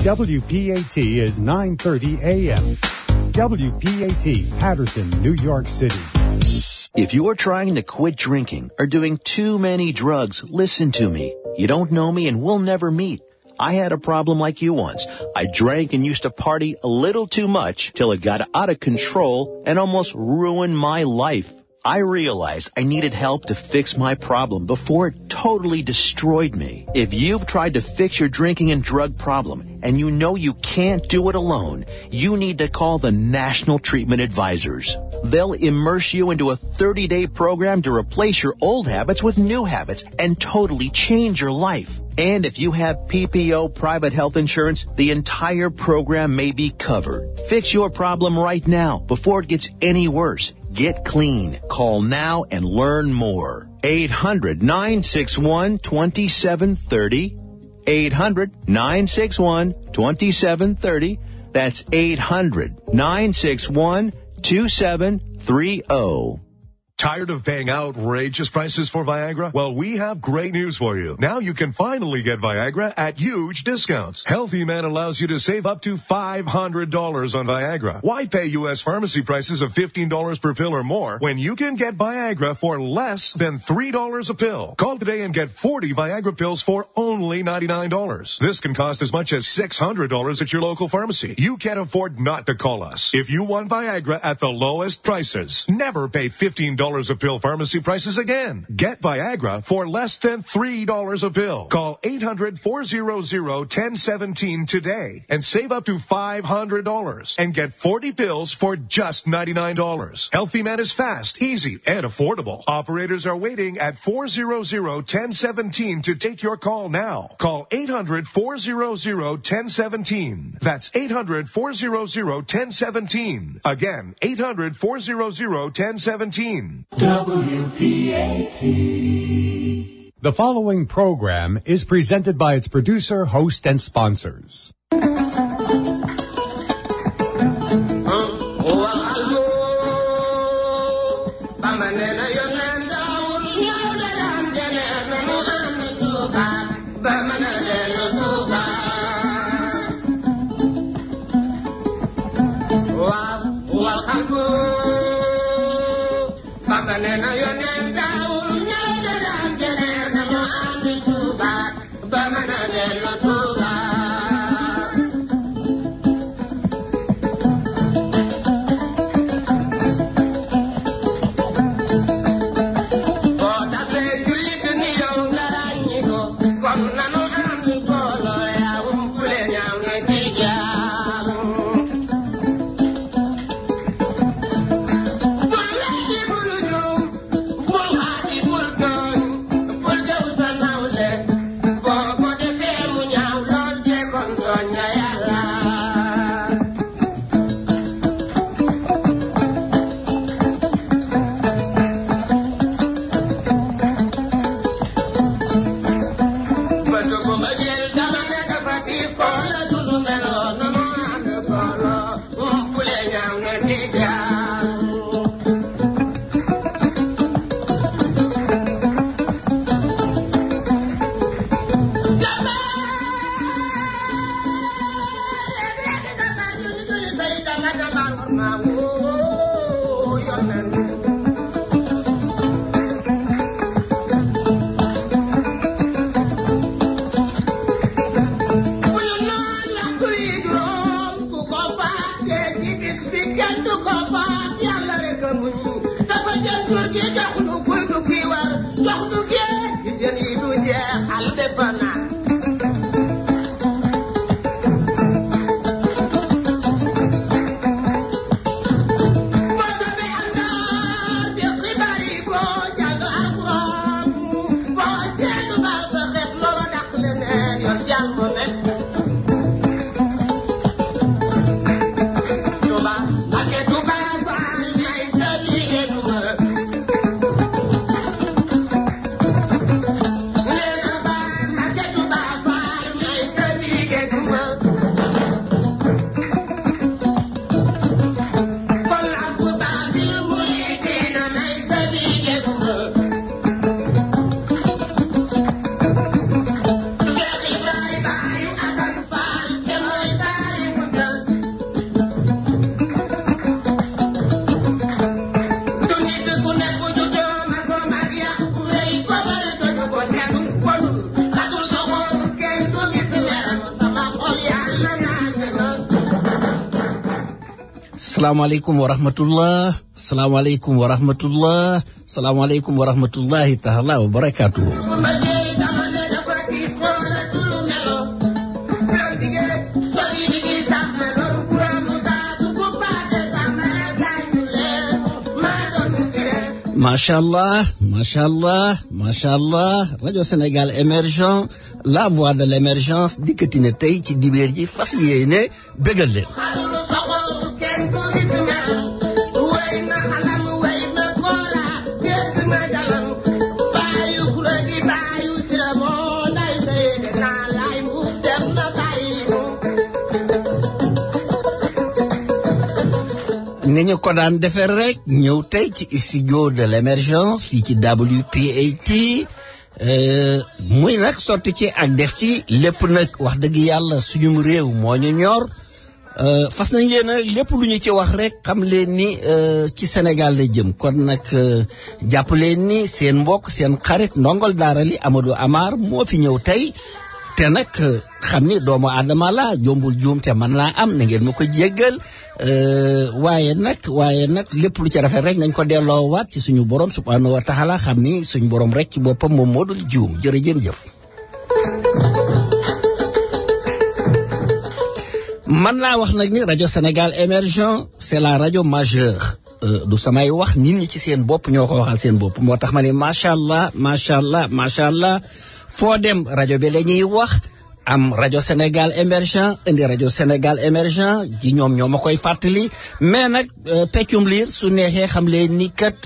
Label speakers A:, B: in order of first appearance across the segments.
A: WPAT is 9:30 a.m. WPAT, Patterson, New York City.
B: If you're trying to quit drinking or doing too many drugs, listen to me. You don't know me and we'll never meet. I had a problem like you once. I drank and used to party a little too much till it got out of control and almost ruined my life. I realized I needed help to fix my problem before it totally destroyed me. If you've tried to fix your drinking and drug problem and you know you can't do it alone, you need to call the National Treatment Advisors. They'll immerse you into a 30-day program to replace your old habits with new habits and totally change your life. And if you have PPO private health insurance, the entire program may be covered. Fix your problem right now before it gets any worse. Get clean. Call now and learn more. 800-961-2730. 800-961-2730. That's 800-961-2730.
C: Tired of paying outrageous prices for Viagra? Well, we have great news for you. Now you can finally get Viagra at huge discounts. Healthy Man allows you to save up to $500 on Viagra. Why pay U.S. pharmacy prices of $15 per pill or more when you can get Viagra for less than $3 a pill? Call today and get 40 Viagra pills for only $99. This can cost as much as $600 at your local pharmacy. You can't afford not to call us. If you want Viagra at the lowest prices, never pay $15 a pill pharmacy prices again. Get Viagra for less than $3 a pill. Call 800-400-1017 today and save up to $500 and get 40 pills for just $99. Healthy Man is fast, easy, and affordable. Operators are waiting at 400-1017 to take your call now. Call 800-400-1017. That's 800-400-1017. Again, 800-400-1017.
A: WPAT. The following program is presented by its producer, host, and sponsors.
D: salaamaaleykum wa rahmatullah salaamaaleykum wa rahmatullah salaamaaleykum wa rahmatullahi taala wa barakaatu. macha allah macha allah macha allah rajo Sénégal émergent la voix de l'émergence dikkati na tey ci dibéer ji fas yéene bégal leen. ni ñu ko daan defee rek ñëw tey ci studio de l'émergence fii ci WPAT muy nag sotti ci ak def ci lépp nag wax dëgg yàlla suñum réew moo ñu ñor fas nañ leen a lépp lu ñu ci wax rek xam leen ni ci Sénégal la jëm kon nag jàpp leen ni seen mbokk seen xarit ndongol daara li Amadou Amar moo fi ñëw tey te nag xam ni doomu aadama la jombul juum te man laa am na ngeen ma ko jéggal waaye nag lépp lu ci rafet rek nañ ko delloowaat ci suñu borom subhanahu wa taala xam ni suñu borom rek ci boppam moom moo dul juum jërëjëf jëf. man naa wax nag ni rajo Sénégal émergent c'est la rajo majeure du samay wax nit ñi ci seen bopp ñoo ko waxal seen bopp moo tax ma ne macha allah macha allah macha allah foo dem rajo bi la ñuy wax. am rajo Sénégal émergent indi rajo Sénégal émergent ji ñoom ñoo ma koy fàttali mais nag peccum liir su neexee xam leen ni kat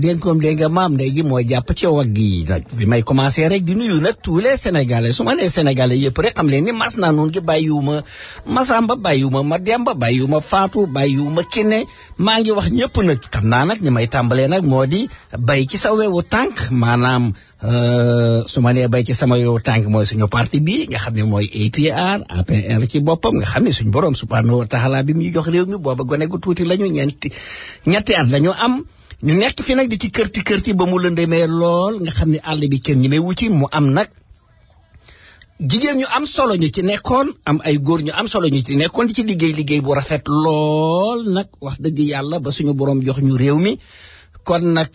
D: dénkoom dégg nga maam ndey ji mooy jàpp ci wagg yi nag fi may commencé rek di nuyu nag tous les sénégalais su ma nee sénégalais yëpp rek xam leen ni mas naa noonu gi bàyyiwuma Masamba bàyyiwuma Mademba bàyyiwuma Fatou bàyyiwuma Kiné maa ngi wax ñëpp nag xam naa nag ñi may tàmbalee nag moo di bay ci sa wewu tànk maanaam su ma nee bay ci sama wewu tànk mooy suñu parti bi nga xam ne mooy APR ci boppam nga xam ne suñu borom subhanahu wa taala bi mu jox réew mi booba gone gu tuuti lañu ñetti at lañu am ñu nekk fi nag di ci kërti ba mu lëndemee lool nga xam ne àll bi kenn ñi may wuti mu am nag jigéen ñu am solo ñu ci nekkoon am ay góor ñu am solo ñu ci nekkoon di ci liggéey bu rafet lool nag wax dëgg yàlla ba suñu borom jox ñu réew mi kon nag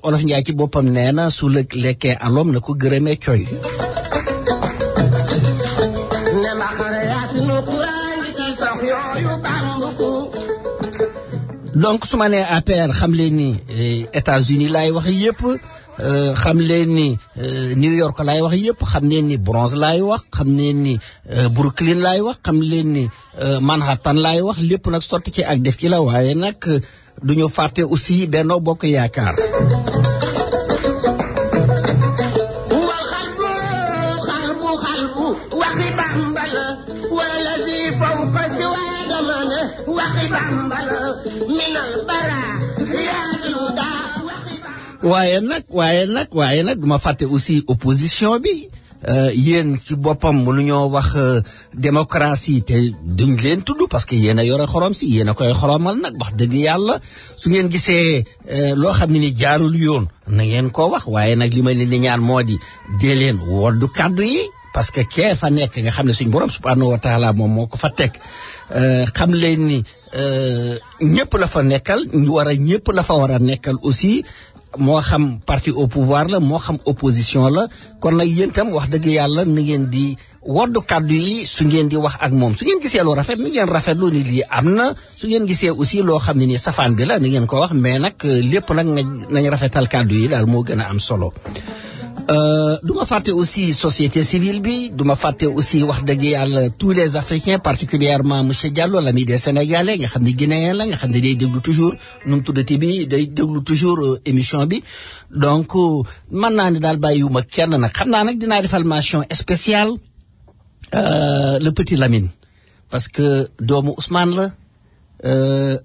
D: Olof Njaay ci boppam nee na su lekkee alom na ko gërëmee coy donc su ma nee APR xam leen ni États-Unis laay wax yëpp xam leen ni New York laay wax yëpp xam leen ni Bronx laay wax xam leen ni Brooklyn laay wax xam leen ni Manhattan laay wax lépp nag sotti ci ak def ci la waaye nag duñu fàtte aussi Benno Bokk Yaakaar waaye nag duma fàtte aussi opposition bi yéen ci boppam lu ñoo wax démocratie te duñ leen tudd parce que yéen a yore xorom si yéen a koy xoromal nag wax dëgg yàlla su ngeen gisee loo xam ne ni jaarul yoon na ngeen ko wax waaye nag li ma leen di ñaan moo di dee leen woddu kàddu yi parce que kee fa nekk nga xam ne suñ borom subhanahu wa taala moom moo ko fa teg xam leen ni ñëpp la fa nekkal ñu war a ñëpp la fa war a nekkal aussi moo xam parti au pouvoir la moo xam opposition la kon nag yéen tam wax dëgg yàlla na ngeen di woddu kàddu yi su ngeen di wax ak moom su ngeen gisee loo rafet ni ngeen rafetlu ni lii am na su ngeen gisee aussi loo xam ne ni safaan bi la ni ngeen ko wax mais nag lépp nag nañ rafetal kàddu yi daal moo gën a am solo. duma fàtte aussi société civile bi duma fàtte aussi wax dëgg yàlla tous les Africains particulièrement monsieur Diallo l'ami des Sénégalais nga xam ne Guinéen la nga xam ne day déglu toujours nu mu tuddati bi day déglu toujours émission bi donc mën naa ne daal bàyyiwuma kenn nag xam naa nag dinaa defal mention spéciale le petit Lamine parce que doomu Ousmane la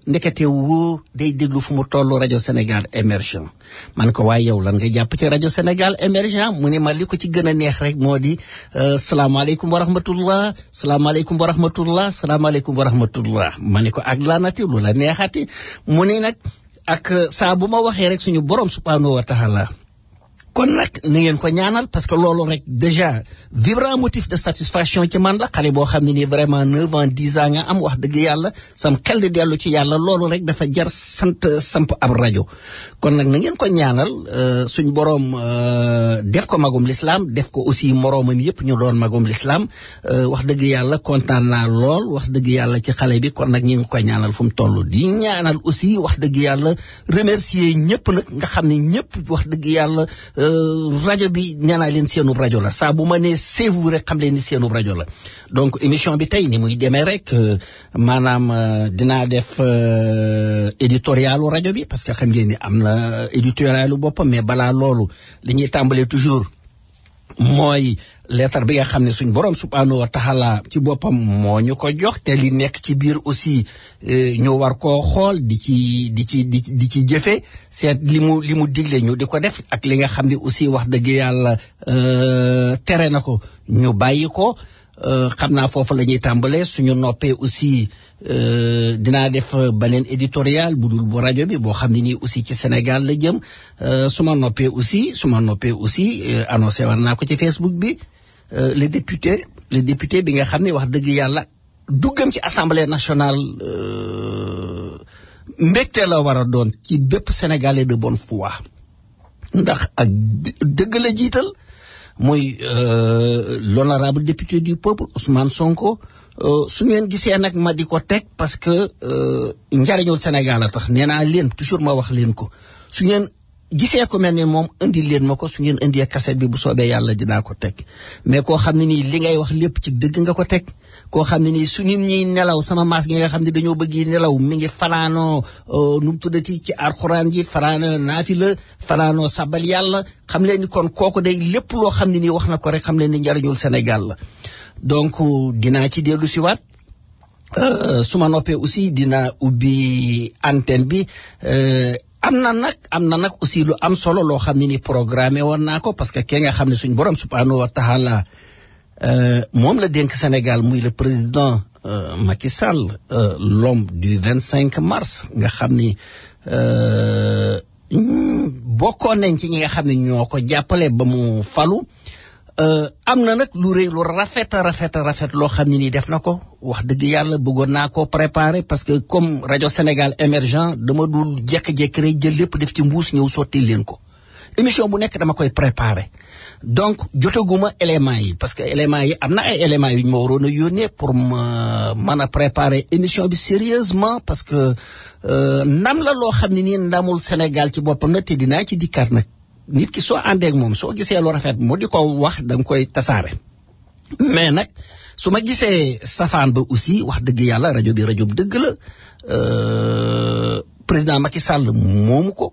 D: ndekete wu day déglu fu mu toll rajo Sénégal émergent man ko waaye yow lan nga jàpp ci rajo Sénégal émergent mu ne ma li ko ci gën a neex rek moo di salaamaaleykum wa rahmatullah salaamaaleykum wa rahmatullah salaamaaleykum wa rahmatullah ma ne ko ak laanati lu la neexati mu ne nag ak saa bu ma waxee rek suñu borom subhanahu wa taala kon nag na ngeen ko ñaanal parce que loolu rek déjà vibrant motif de satisfaction ci man la xale boo xam ne nii vraiment 9 ans 10 ans nga am wax dëgg yàlla sam xel di dellu ci yàlla loolu rek dafa jar samp ab rajo kon nag na ngeen ko ñaanal suñ boroom def ko magum l'islam def ko aussi moroomam yëpp ñu doon magum l'islam wax dëgg yàlla kontaan naa lool wax dëgg yàlla ci xale bi kon nag ñu ngi koy ñaanal fu mu toll di ñaanal aussi wax dëgg yàlla remercier ñëpp nag nga xam ne ñëpp wax dëgg yàlla rajo bi nee naa leen seenub rajo la saa bu ma nee seevu rek xam leen ni seenub rajo la donc émission bi tey ni muy demee rek maanaam dinaa def éditorialu rajo bi parce que xam ngeen ni am na éditorialu boppam mais balaa loolu li ñuy tàmbalee toujours mooy lettre bi nga xam ne suñ borom subhanahu wa taala ci boppam moo ñu ko jox te li nekk ci biir aussi ñu war koo xool di ci jëfe seet li mu digle ñu di ko def ak li nga xam ne aussi wax dëgg yàlla tere na ko ñu bàyyi ko xam naa foofu la ñuy tàmbalee suñu noppee aussi dinaa def beneen éditorial bu dul bu rajo bi boo xam ne nii aussi ci Sénégal la jëm su ma noppee aussi annoncé war naa ko ci Facebook bi le député bi nga xam ne wax dëgg yàlla duggam ci assemblée nationale mbégte la war a doon ci bépp sénégalais de bonne foi ndax ak dëgg la jiital mooy l'honorable député du peuple Ousmane Sonko su ngeen gisee nag ma di ko teg parce que njariñul Sénégal la tax nee naa leen toujours ma wax leen ko su ngeen gisee ko mel ne moom indi leen ma ko su ngeen indee kaset bi bu soobee yàlla dinaa ko teg mais koo xam ne nii li ngay wax lépp ci dëgg nga ko teg koo xam ne nii su nit ñi nelaw sama maas gi nga xam ne dañoo bëgg nelaw mi ngi fanaanoo nu mu tuddati ci alxuraan ji fanaanoo naafila fanaanoo sabal yàlla xam leen ni kon kooku day lépp loo xam ne nii wax na ko rek xam leen ni njariñul Sénégal la donc dinaa ci dellu si waat su ma noppee aussi dina ubbi antenne bi am na nag aussi lu am solo loo xam ne ni programmé woon naa ko parce que ke nga xam ne suñ borom subhanahu wa taala moom la dénk Sénégal muy le président Macky Sall l'homme du 25 mars nga xam ni bokkoon nañ ci ñi nga xam ne ñoo ko jàppale ba mu falu am na nag lu rëy lu rafet loo xam ne nii def na ko wax dëgg yàlla bëggoon naa ko préparer parce que comme rajo Sénégal émergent dama dul jékki-jékki rek jël lépp def ci mbuus ñëw sotti leen ko émission bu nekk dama koy préparer donc jotaguma éléments yi parce que éléments yi am na ay éléments yu ñu ma waroon a yónnee pour ma mën a préparer émission bi sérieusement parce que ndam la loo xam ne nii ndamul Sénégal ci boppam na te dinaa ci dikkaat nag nit ki soo àndeek moom soo gisee lu rafet mu di ko wax da nga koy tasaare mais nag su ma gisee safaan ba aussi wax dëgg yàlla rajo bi rajo dëgg la président Macky Sall moomu ko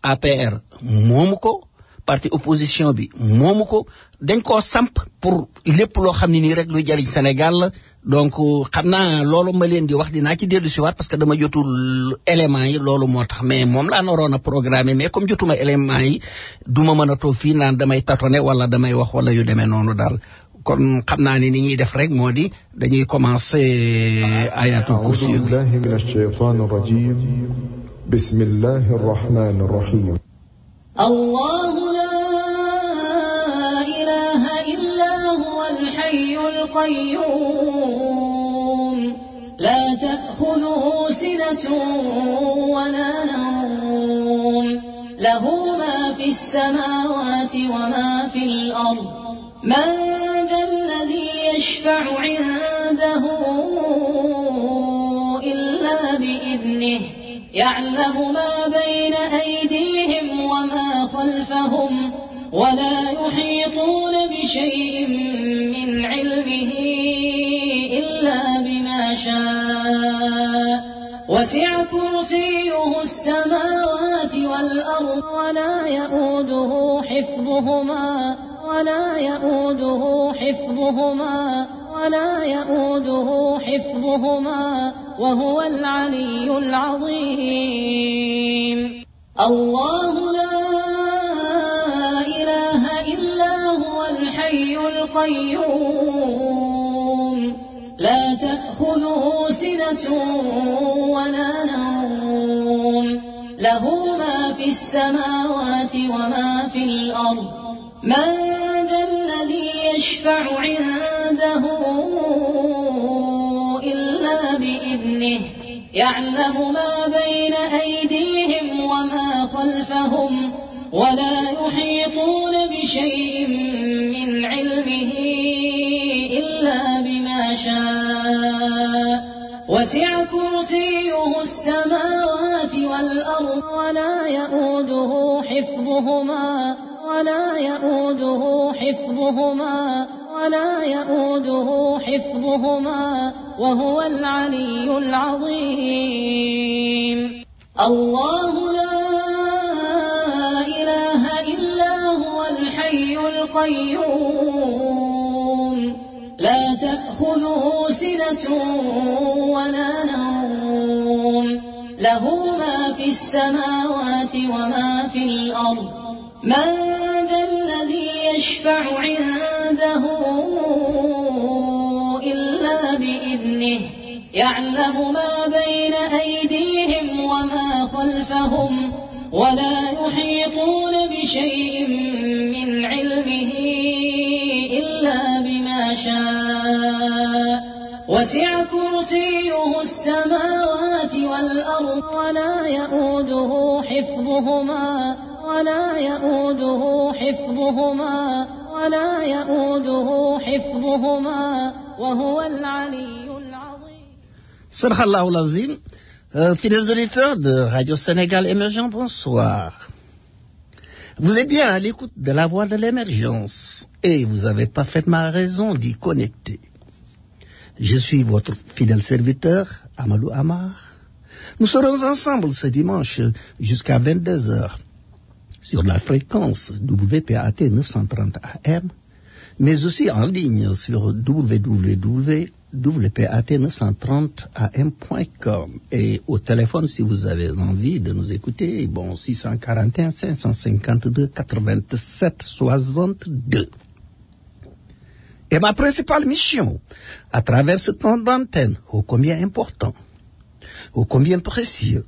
D: APR moomu ko parti opposition bi moomu ko dañ koo samp pour lépp loo xam ne nii rek luy jariñ Sénégal la donc xam naa loolu ma leen di wax dinaa ci dellu si waat parce que dama jotul éléments yi loolu moo tax mais moom laa naroon a programmer mais comme jotuma éléments yi du ma mën a toog fii naan damay tâtonner wala damay wax wala yu demee noonu daal kon xam naa ni ñuy def rek moo di dañuy commencer ayatul kursi
E: a'uuzu billahi minash shaytaanir rajiim bismillahir rahmaanir rahiim
F: الله لا إله إلا هو الحي القيوم لا تأخذه سنة ولا نوم له ما في السماوات وما في الأرض من ذا الذي يشفع عنده إلا بإذنه يعلم ما بين أيديهم وما خلفهم ولا يحيطون بشيء من علمه إلا بما شاء وسع كرسيه السماوات والأرض ولا يؤوده حفظهما وهو العلي العظيم الله لا إله إلا هو الحي القيوم لا تأخذه سنة ولا نوم له ما في السماوات وما في الأرض من ذا الذي يشفع عنده إلا بإذنه يعلم ما بين أيديهم وما خلفهم ولا يحيطون بشيء من علمه إلا بما شاء وسع كرسيه السماوات والأرض ولا يؤوده حفظهما وهو العلي العظيم الله لا إله إلا هو الحي القيوم لا تأخذه سنة ولا نوم له ما في السماوات وما في الأرض من ذا الذي يشفع عنده إلا بإذنه يعلم ما بين أيديهم وما خلفهم ولا يحيطون بشيء من علمه إلا بما شاء وسع كرسيه السماوات والأرض ولا يؤوده حفظهما وهو العلي العظيم.
D: صدق الله العظيم. Fidèles auditeurs de Radio Sénégal Émergent, bonsoir. Vous êtes bien à l'écoute de la voix de l'émergence et vous avez parfaitement raison d'y connecter. Je suis votre fidèle serviteur, Amadou Amar. Nous serons ensemble ce dimanche jusqu'à 22h sur la fréquence WPAT 930 AM, mais aussi en ligne sur www.wpat930am.com et au téléphone si vous avez envie de nous écouter, 641 552 87 62. Et ma principale mission, à travers ce temps d'antenne, ô combien important, ô combien précieux,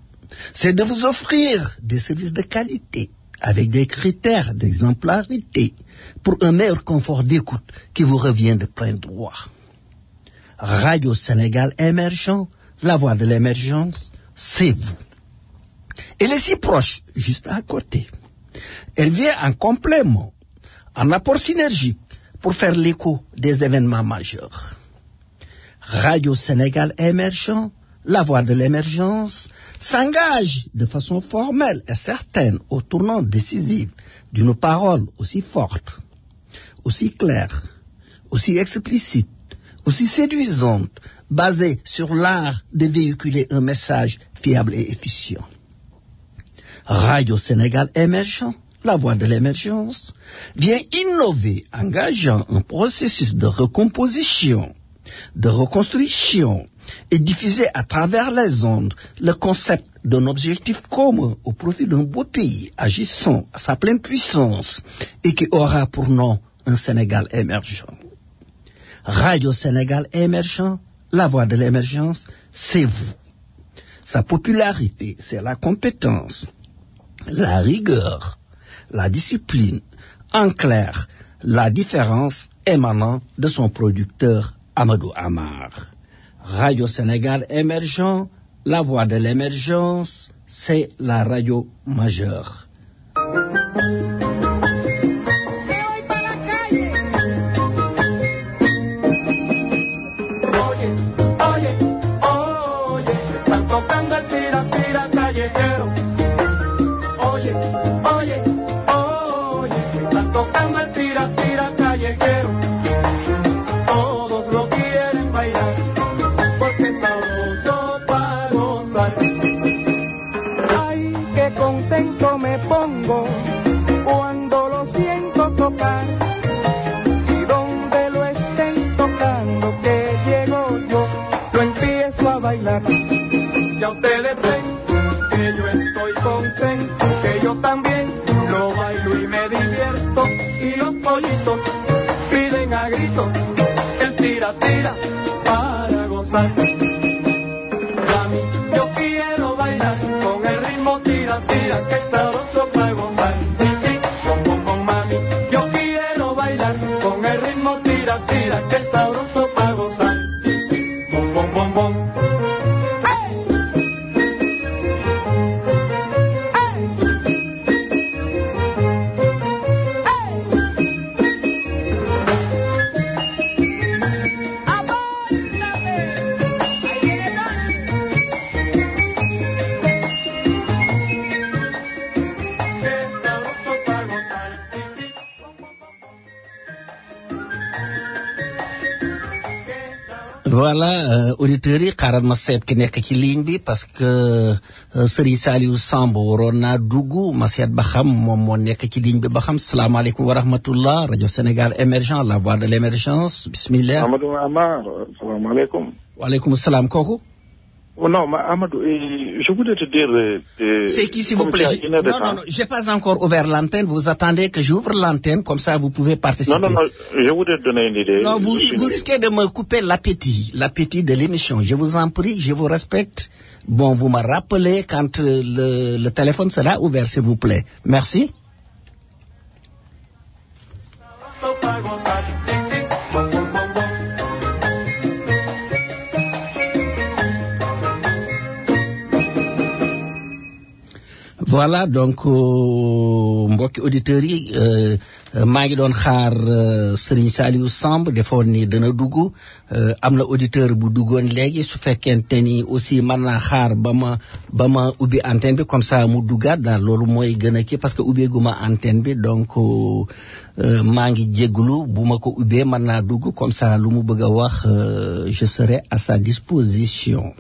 D: c'est de vous offrir des services de qualité, avec des critères d'exemplarité, pour un meilleur confort d'écoute qui vous revient de plein droit. Radio Sénégal Émergent, la voix de l'émergence, c'est vous. Elle est si proche, juste à côté. Elle vient en complément, en apport synergique, pour faire l'écho des événements majeurs. Radio Sénégal Émergent, la voix de l'émergence, s'engage de façon formelle et certaine au tournant décisif d'une parole aussi forte, aussi claire, aussi explicite, aussi séduisante, basée sur l'art de véhiculer un message fiable et efficient. Radio Sénégal Émergent, la voix de l'émergence, vient innover, engageant un processus de recomposition, de reconstruction, et diffuser à travers les ondes le concept d'un objectif commun au profit d'un beau pays agissant à sa pleine puissance et qui aura pour nom un Sénégal émergent. Radio Sénégal Émergent, la voix de l'émergence, c'est vous. Sa popularité, c'est la compétence, la rigueur, la discipline, en clair, la différence émanant de son producteur Amadou Amar. Radio Sénégal Émergent, la voix de l'émergence, c'est la radio majeure.
G: Ya ustedes ven que yo estoy contento, que yo también lo bailo y me divierto. Y los pollitos piden a gritos el tira-tira para gozar. Y a mí yo quiero bailar con el ritmo tira-tira. tira, qué sabroso para gozar. Sí, sí, bom, bom, bom, mami. Yo quiero bailar con el ritmo tira, tira, qué sabroso para gozar. Sí, sí, bom, bom, bom, bom.
D: Voilà, auditeurs yi xaaral ma seet ki nekk ci ligne bi parce que Serigne Saliou Samb waroon naa dugg ma seet ba xam moom moo nekk ci ligne bi ba xam. Salaamaaleykum wa rahmatullah, rajo Sénégal émergent, la voix de l'émergence, bismillah.
H: Amadou Amar, salaamaaleykum.
D: Waaleykum salaam, kooku.
H: Non, Amadou, je voulais te dire...
D: C'est qui, s'il vous plaît? Non, j'ai pas encore ouvert l'antenne. Vous attendez que j'ouvre l'antenne, comme ça vous pouvez participer.
H: Non, je voulais te donner une idée.
D: Non, vous risquez de me couper l'appétit de l'émission. Je vous en prie, je vous respecte. Bon, vous me rappelez quand le téléphone sera ouvert, s'il vous plaît. Merci. Voilà, donc mbokki auditeurs yi maa ngi doon xaar Serigne Saliou Samb defoon ni dana dugg am na auditeur bu duggoon léegi su fekkente ni aussi mën naa xaar ba ma ubbi antenne bi comme ça mu duggaat daal loolu mooy gën a kii parce que ubbeeguma antenne bi donc maa ngi jégglu bu ma ko ubbee mën naa dugg comme ça lu mu bëgg a wax je serai à sa disposition.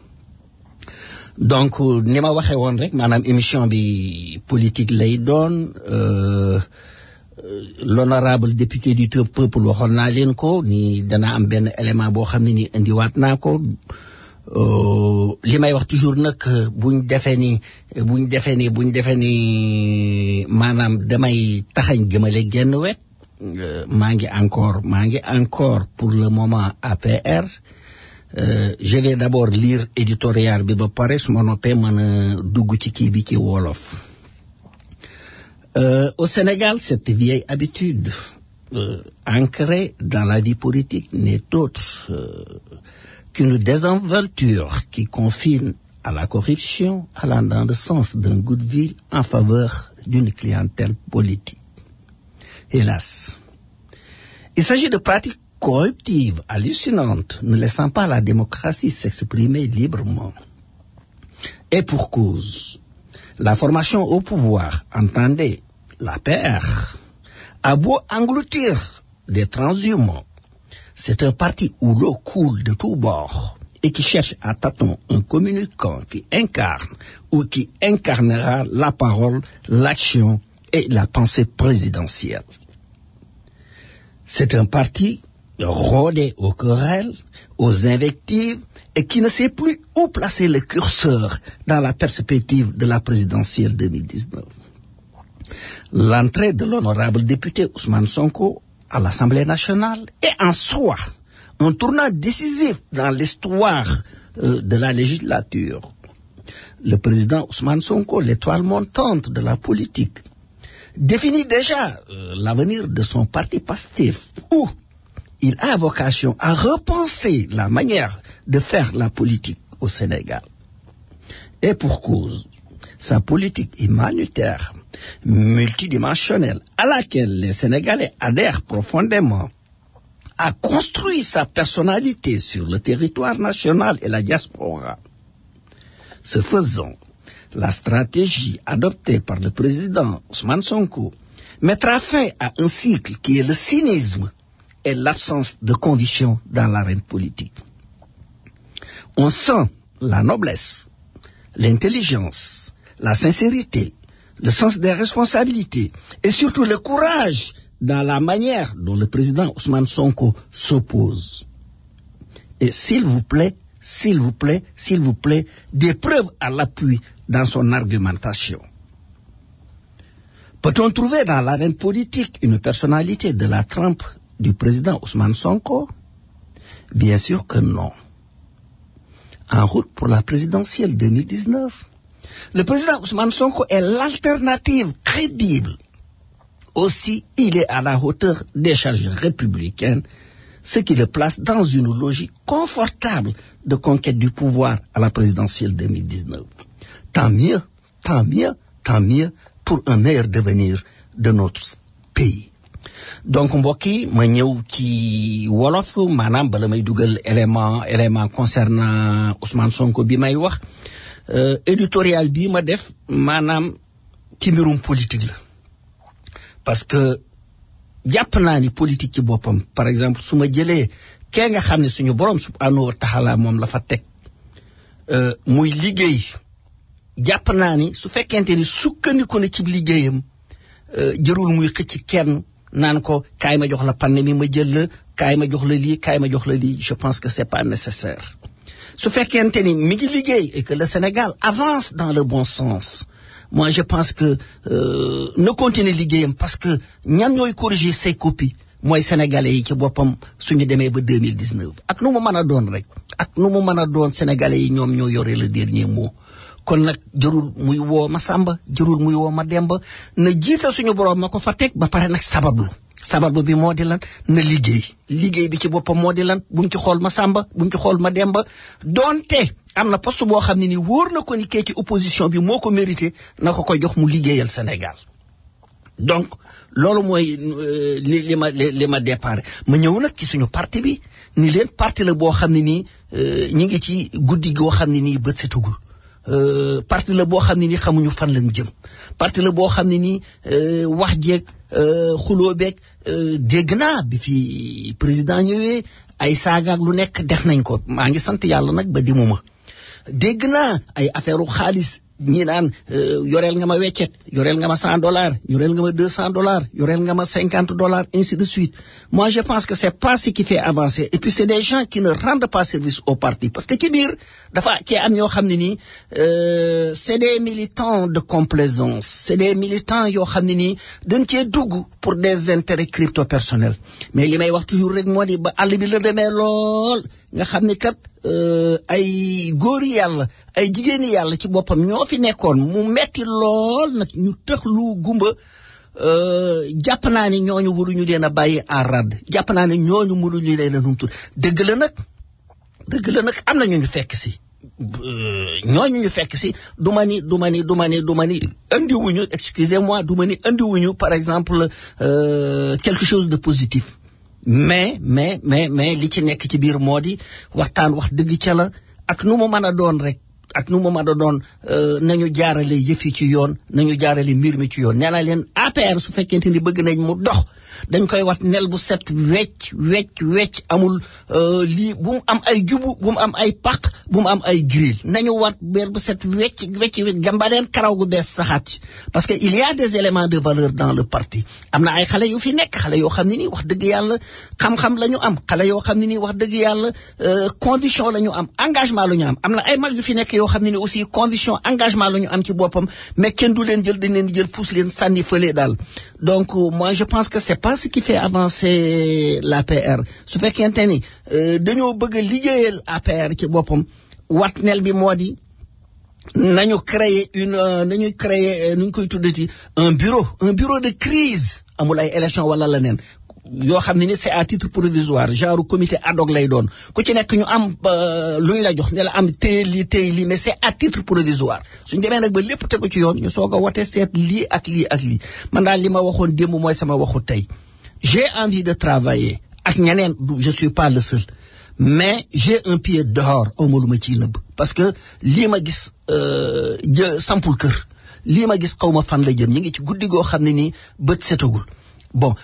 D: Donc ni ma waxee woon rek maanaam émission bi politique lay doon l'honorable député du peuple waxoon naa leen ko ni dana am benn élément boo xam ne ni indiwaat naa ko li may wax toujours nag buñ defee ni maanaam damay taxañ gëmale genn wet maa ngi encore pour le moment APR. Je vais d'abord lire éditorial bi ba pare su ma noppee mën a dugg ci kii bi ci wolof. Au Sénégal, cette vieille habitude ancrée dans la vie politique n'est autre qu'une désinvolture qui confine à la corruption, allant dans le sens d'un goodwill en faveur d'une clientèle politique. Hélas, il s'agit de pratiques corruptive, hallucinante, ne laissant pas la démocratie s'exprimer librement. Et pour cause, la formation au pouvoir, entendez, l'APR, a beau engloutir des transhumants, c'est un parti où l'eau coule de tous bords et qui cherche à tâtons un communicant qui incarne ou qui incarnera la parole, l'action et la pensée présidentielle. C'est un parti rodé aux querelles, aux invectives et qui ne sait plus où placer le curseur dans la perspective de la présidentielle 2019. L'entrée de l'honorable député Ousmane Sonko à l'Assemblée nationale est en soi un tournant décisif dans l'histoire de la législature. Le président Ousmane Sonko, l'étoile montante de la politique, définit déjà l'avenir de son parti Pastef, où il a vocation à repenser la manière de faire la politique au Sénégal. Et pour cause, sa politique humanitaire, multidimensionnelle, à laquelle les Sénégalais adhèrent profondément, a construit sa personnalité sur le territoire national et la diaspora. Ce faisant, la stratégie adoptée par le président Ousmane Sonko mettra fin à un cycle qui est le cynisme et l'absence de conviction dans l'arène politique. On sent la noblesse, l'intelligence, la sincérité, le sens des responsabilités et surtout le courage dans la manière dont le président Ousmane Sonko s'oppose. Et s'il vous plaît, des preuves à l'appui dans son argumentation. Peut-on trouver dans l'arène politique une personnalité de la trempe du président Ousmane Sonko? Bien sûr que non. En route pour la présidentielle 2019, Le président Ousmane Sonko est l'alternative crédible. Aussi, il est à la hauteur des charges républicaines, ce qui le place dans une logique confortable de conquête du pouvoir à la présidentielle 2019. Tant mieux, tant mieux, tant mieux pour un meilleur devenir de notre pays. Donc mbokk yi ma ñëw ci wolof maanaam bala may dugal élément concernant Ousmane Sonko bi may wax éditorial bi ma def maanaam ci mbirum politique la parce que jàpp naa ni politique ci boppam par exemple su ma jëlee kee nga xam ne suñu borom subhanahu wa taala moom la fa teg muy liggéey jàpp naa ni su fekkente ni sukkandiku na ci liggéeyam jërul muy xëcc kenn naan ko kaay ma jox la panne mi ma jël la kaay ma jox la lii kaay ma jox la lii je pense que c'est pas nécessaire su fekkente ni mi ngi liggéey et que le Sénégal avance dans le bon sens moi je pense que na continuer liggéeyam parce que ñan ñooy corriger ces copies mooy sénégalais yi ci boppam suñu demee ba 2019 ak nu mu mën a doon rek ak nu mu mën a doon sénégalais yi ñoom ñoo yore le dernier mot kon nag jërul muy woo ma Samba jërul muy woo ma Demba na jiital suñu borom ma ko fa teg ba pare nag sabablu bi moo di lan na liggéey bi ci boppam moo di lan bu mu ci xool ma Samba bu mu ci xool ma Demba donte am na poste boo xam ne ni wóor na ko ni kee ci opposition bi moo ko mérité na ko jox mu liggéeyal Sénégal donc loolu mooy li ma départ ma ñëw nag ci suñu parti bi ni leen parti la boo xam ne nii ñi ngi ci guddi goo xam ne nii bët setugul parti la boo xam ne ni xamuñu fan lañ jëm parti la boo xam ne ni wax jeeg xuloo beeg dégg naa bi fi président ñëwee ay saagaak lu nekk def nañ ko maa ngi sant yàlla nag ba dimuma dégg naa ay affaire xaalis ñi naan yoreel nga ma weccet yoreel nga ma $100 yoreel nga ma $200 yoreel nga ma $50 ainsi de suite moi je pense que c'est pas ce qui fait avancer et puis c'est des gens qui ne rendent pas service au parti parce que ci biir dafa ci am ñoo xam ne nii c'est des militants de complaisance c'est des militants yoo xam ne nii dañ cee dugg pour des intérêts crypto personnels mais li may wax toujours rek moo di ba àll bi la demee lool nga xam ni kat ay góori yàlla ay jigéeni yàlla ci boppam ñoo fi nekkoon mu metti lool nag ñu tëx lu gumba jàpp naa ni ñooñu waruñu leen a bàyyi en rade jàpp naa ni ñooñu mënuñu leen a numtur dëgg la nag am na ñu fekk si ñooñu ñu fekk si duma ni andiwuñu excusez-moi duma ni andiwuñu par exemple quelque chose de positif mais li ci nekk ci biir moo di waxtaan wax dëgg ca la ak nu mu mën a doon rek ak nu mu mën a doon nañu jaarale yëf yi ci yoon nañu jaarale mbir mi ci yoon nee naa leen APR su fekkente ni bëgg nañ mu dox dañ koy wat nel bu set wecc amul lii bu mu am ay jubu bu mu am ay paq bu mu am ay grill nañu wat bel bu set wecc gambaleen karaw gu bees saxaat ci parce que il y a des éléments de valeur dans le parti am na ay xale yu fi nekk xale yoo xam ne nii wax dëgg yàlla xam-xam la ñu am xale yoo xam ne nii wax dëgg yàlla conviction la ñu am engagement la ñu am na ay mag yu fi nekk yoo xam ne ni aussi conviction engagement la ñu am ci boppam mais kenn du leen jël dañ leen jël pousse leen sànni fële daal donc moi je pense que c'est pas ce qui fait avancer l'APR su fekkente ni dañoo bëgg a liggéeyal APR ci boppam watnel bi moo di nañu créer nuñ koy tuddati un bureau de crise amul ay élection wala leneen yoo xam ne ni c'est à titre provisoire genre comité ad hoc lay doon ku ci nekk ñu am lu ñu la jox ne la am téye lii mais c'est à titre provisoire suñ demee nag ba lépp tegu ci yoon ñu soog a wote seet lii ak lii man daal li ma waxoon démb mooy sama waxu tey j'ai envie de travailler ak ñeneen je suis pas le seul mais j'ai un pied dehors awma lu ma ciy nëbb parce que lii ma gis sampul kër lii ma gis xaw ma fan la jëm ñi ngi ci guddi goo xam ne nii bët setagul bon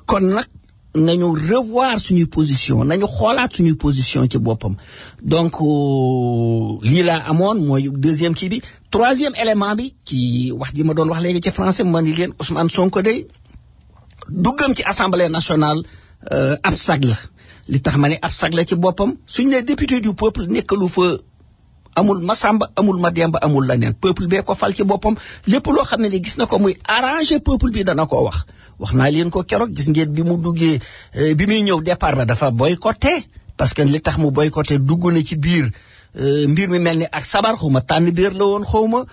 D: kon nag nañu revoir suñuy position nañu xoolaat suñuy position ci boppam donc lii laa amoon mooy deuxième kii bi troisième élément bi ci wax ji ma doon wax léegi ci français ma ni leen Ousmane Sonko day duggam ci assemblée nationale ab sag la li tax ma ne ab sag la ci boppam suñ ne député du peuple nekkalu fa amul Masamba amul Mademba amul leneen peuple bee ko fal ci boppam lépp loo xam ne ni gis na ko muy arranger peuple bi dana ko wax naa leen ko keroog gis ngeen bi mu duggee bi muy ñëw départ ba dafa boycotté parce que li tax mu boycotté dugg na ci biir mbir mi mel ni ak sabar xawma tànn biir la woon xawma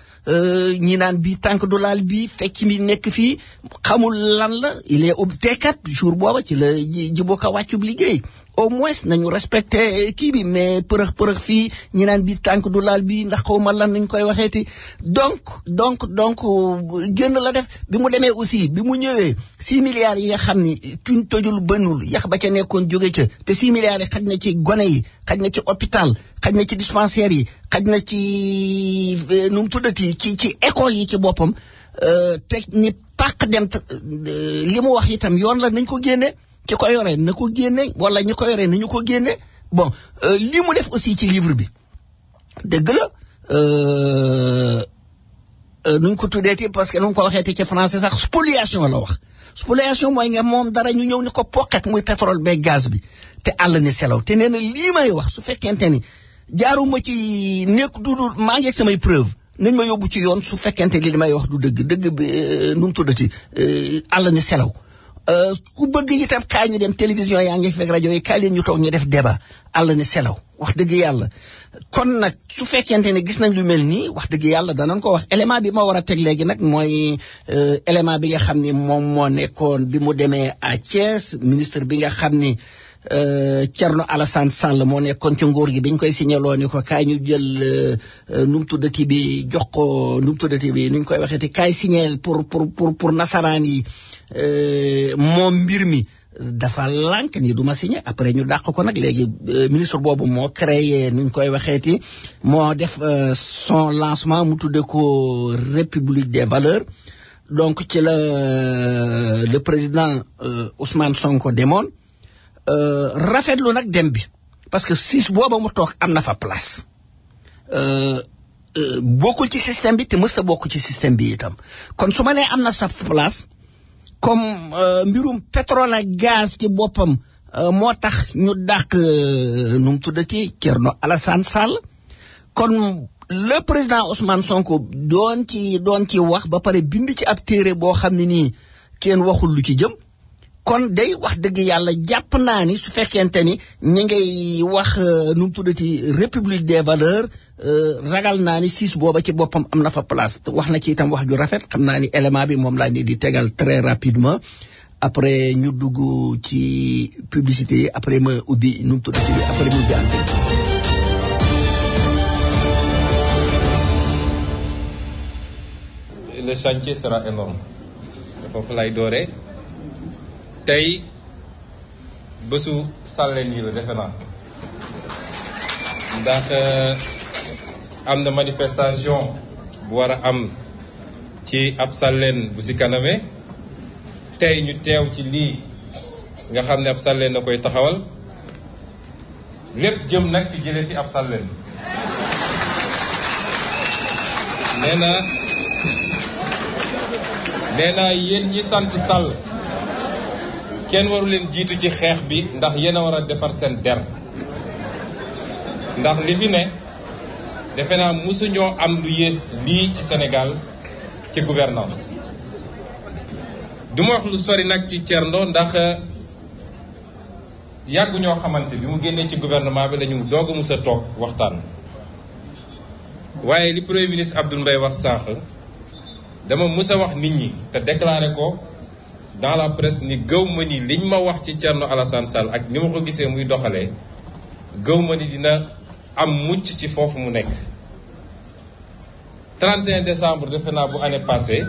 D: ñi naan bii tànk du laal bii fekk mi nekk fii xamul lan la il est teekat jour booba ci la Djibo Ka wàccub liggéey au moins nañu respecté kii bi mais përëx fii ñi naan bii tànk du laal bii ndax xawma lan nañ koy waxeeti donc génn la def bi mu demee aussi bi mu ñëwee 6 milliards yi nga xam ni tuñ tojul bënul yax ba ca nekkoon jóge ca te 6 milliards yi xaj na ci gone yi xaj na ci hôpital xaj na ci dispensaire yi xaj na ci nu mu tuddati ci école yi ci boppam te ñi pàq dem li mu wax itam yoon la nañ ko génne ki ko yore na ko génne wala ñi ko yore nañu ko génne bon li mu def aussi ci livre bi dëgg la nuñ ko tuddeeti parce que nu ko waxeeti ci français sax spoliation la wax spoliation mooy nga moom dara ñu ñëw ni ko poqet muy pétrole beeg gaz bi te àll ni selaw te nee na lii may wax su fekkente ni jaaruma ci nekk dudul maa ngi ak samay preuve nañ ma yóbbu ci yoon su fekkente li may wax du dëgg bi nu mu tuddati àll ni selaw ku bëgg itam kaay ñu dem télévision yaa ngi fekk rajo yi kaay leen ñu toog ñu def débat àll ni selaw wax dëgg yàlla kon nag su fekkente ne gis nañ lu mel nii wax dëgg yàlla danañ ko wax élément bi ma war a teg léegi nag mooy élément bi nga xam ni moom moo nekkoon bi mu demee à Thiès ministre bi nga xam ni Thierno Alassane Sall moo nekkoon ci nguur gi biñ koy signaloo ni ko kaay ñu jël nu mu tuddati bi jox ko nu mu tuddati bi nuñ koy waxeeti kaay signal pour nasaraan yi moom mbir mi dafa lànk ni du ma signé après ñu dàq ko nag léegi ministre boobu moo créé nuñ koy waxeeti moo def son lancement mu tudde ko République des valeurs donc ci la le président Ousmane Sonko demoon rafetlu nag dem bi parce que siis booba mu toog am na fa place bokkul ci système bi te mës a bokk ci système bi itam kon su ma nee am na sa place comme mbirum pétrole ak gaz ci boppam moo tax ñu dàq nu mu tuddati Thierno Alassane Sall kon le président Ousmane Sonko doon ci wax ba pare bind ci ab téere boo xam ne nii kenn waxul lu ci jëm kon day wax dëgg yàlla jàpp naa ni su fekkente ni ñi ngay wax nu mu tuddati République des valeurs ragal naa ni siis booba ci boppam am na fa place wax na ci itam wax ju rafet xam naa ni élément bi moom laa ni di tegal très rapidement après ñu dugg ci publicité yi après ma ubbi nu mu tuddati après mu ubbi antenne.
I: Le chantier sera énorme foofu lay dooree tey bésu sàlleen yi la defe naa ndax am na manifestation bu war a am ci ab sàlleen bu si kaname tey ñu teew ci lii nga xam ne ab sàlleen na koy taxawal lépp jëm nag ci jële fi ab sàlleen nee naa yéen ñi sant Sall kenn waru leen jiitu ci xeex bi ndax yéen a war a defar seen der ndax li fi ne defe naa musuñoo am lu yées lii ci Sénégal ci gouvernance du ma wax lu sori nag ci Thierno ndax yàggu ñoo xamante bi mu génnee ci gouvernement bi lañu doog a mus a toog waxtaan waaye li premier ministre Abdoul Mbaye wax sànq dama mus a wax nit ñi te déclaré ko dans la presse ni gëw ma ni liñ ma wax ci Thierno Alassane Sall ak ni ma ko gisee muy doxalee gëw ma ni dina am mucc ci foofu mu nekk 31 décembre defe naa bu année passée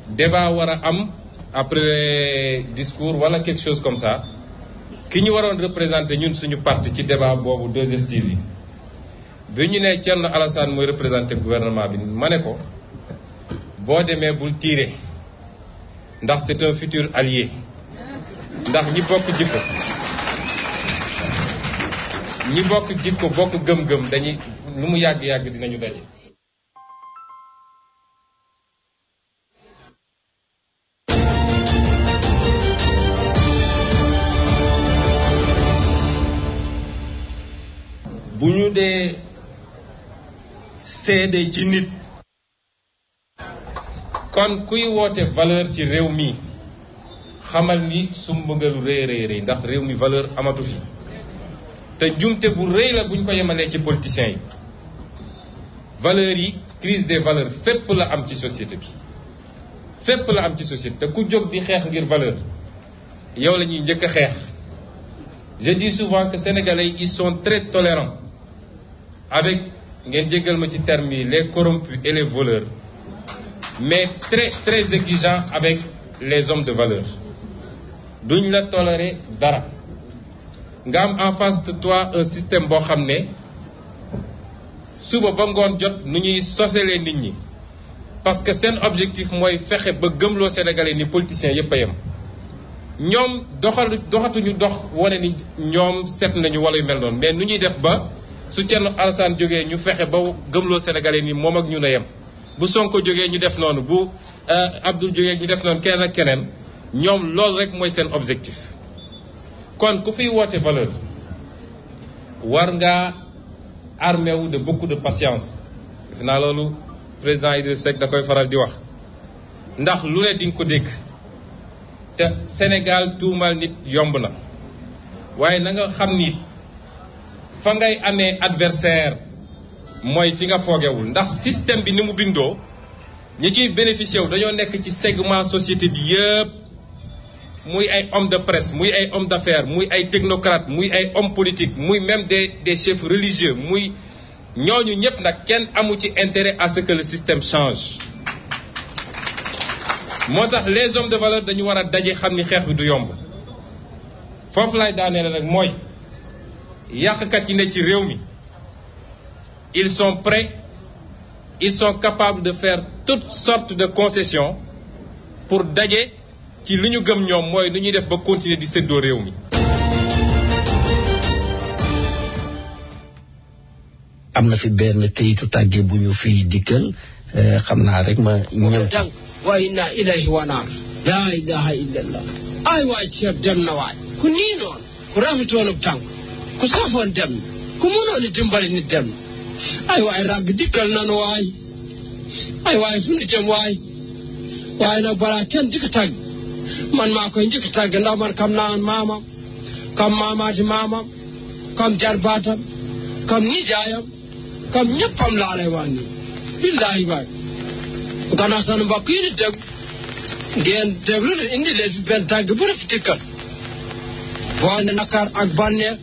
I: débat war a am après discours wala quelque chose comme ça ki ñu waroon représenter ñun suñu parti ci débat boobu 2STV bi ñu ne Thierno Alassane mooy représenter gouvernement bi ma ne ko boo demee bul tiire ndax c'est un futur allié ndax ñi bokk jikko bokk gëm-gëm dañuy lu mu yàgg-yàgg dinañu daje. bu ñu dee seede ci nit kon kuy woote valeur ci réew mi xamal ni sumb nga lu rëy rëy ndax réew mi valeur amatu fi te njumte bu rëy la buñ ko yemalee ci politiciens yi. valeurs yi crise des valeurs fépp la am ci société bi fépp la am ci société te ku jóg di xeex ngir valeur yow la ñuy njëkk a xeex. Je dis souvent que Sénégalais ils sont très tolérants avec ngeen jéggal ma ci termes yi les corrompus et les voleurs mais très exigeants avec les hommes de valeur. duñ la tolérer dara nga am en face de toi un système boo xam ne suba ba ngoon jot nu ñuy soselee nit ñi parce que seen objectif mooy fexe ba gëmloo Sénégalais ni politiciens yépp a yem. ñoom doxatuñu dox wane ni ñoom seet nañu wala yu mel noonu mais nu ñuy def ba su Thierno Alassane jógee ñu fexe ba gëmloo Sénégalais ni moom ak ñu ne yem bu Sonko jógee ñu def noonu bu Abdou jógee ñu def noonu keneen ak keneen ñoom loolu rek mooy seen objectif. kon ku fiy woote valeur war ngaa armé wu de beaucoup de patience defe naa loolu président Idriss Seck da koy faral di wax ndax lu ne di nga ko dégg. te Sénégal tuumal nit yomb na waaye na nga xam ni fa ngay amee adversaire mooy fi nga foogewul ndax système bi ni mu bindoo ñi ciy bénéficié wu dañoo nekk ci segment société bi yëpp muy ay homme de presse muy ay homme d'affaires muy ay technocrate muy ay homme politique muy même des chefs religieux muy ñooñu ñëpp nag kenn amu ci intérêt à ce que le système change. moo tax les hommes de valeur dañu war a daje xam ni xeex bi du yomb foofu lay daaneel rek mooy yàqkat yi ne ci réew mi ils sont prêts ils sont capables de faire toutes sortes de concessions pour daje ci li ñu gëm ñoom mooy nu ñuy def ba continuer di séddoo réew mi.
D: am na fi benn kayitu tàgge bu ñu fiy dikkal xam naa rek ma ñëw.
J: wa inna ilayhi wa naar la ilaha illallah ay waay ceeb dem na waay ku nii noonu ku rafetoonub tànk ku safoon dem na ku mënoon dimbali nit dem na ay waay ràgg dikkal nanu waay ay waay fu ñu jëm waay waaye nag balaa kenn dikk tàgg man maa koy njëkk tàgg ndax man kam naan maamam kam maamaati maamam kam jarbaatam kam nijaayam kam ñëppam laa lay wax nii billaahi waay gannaaw sanu mbokk yi di déglu ngeen déglu ne indi leen fi benn tàgg bu rafet dikkal boo ne Dakar ak bànneex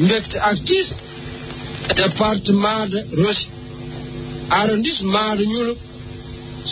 J: mbégte ak tiis département de Rossy arrondissement de Nioulo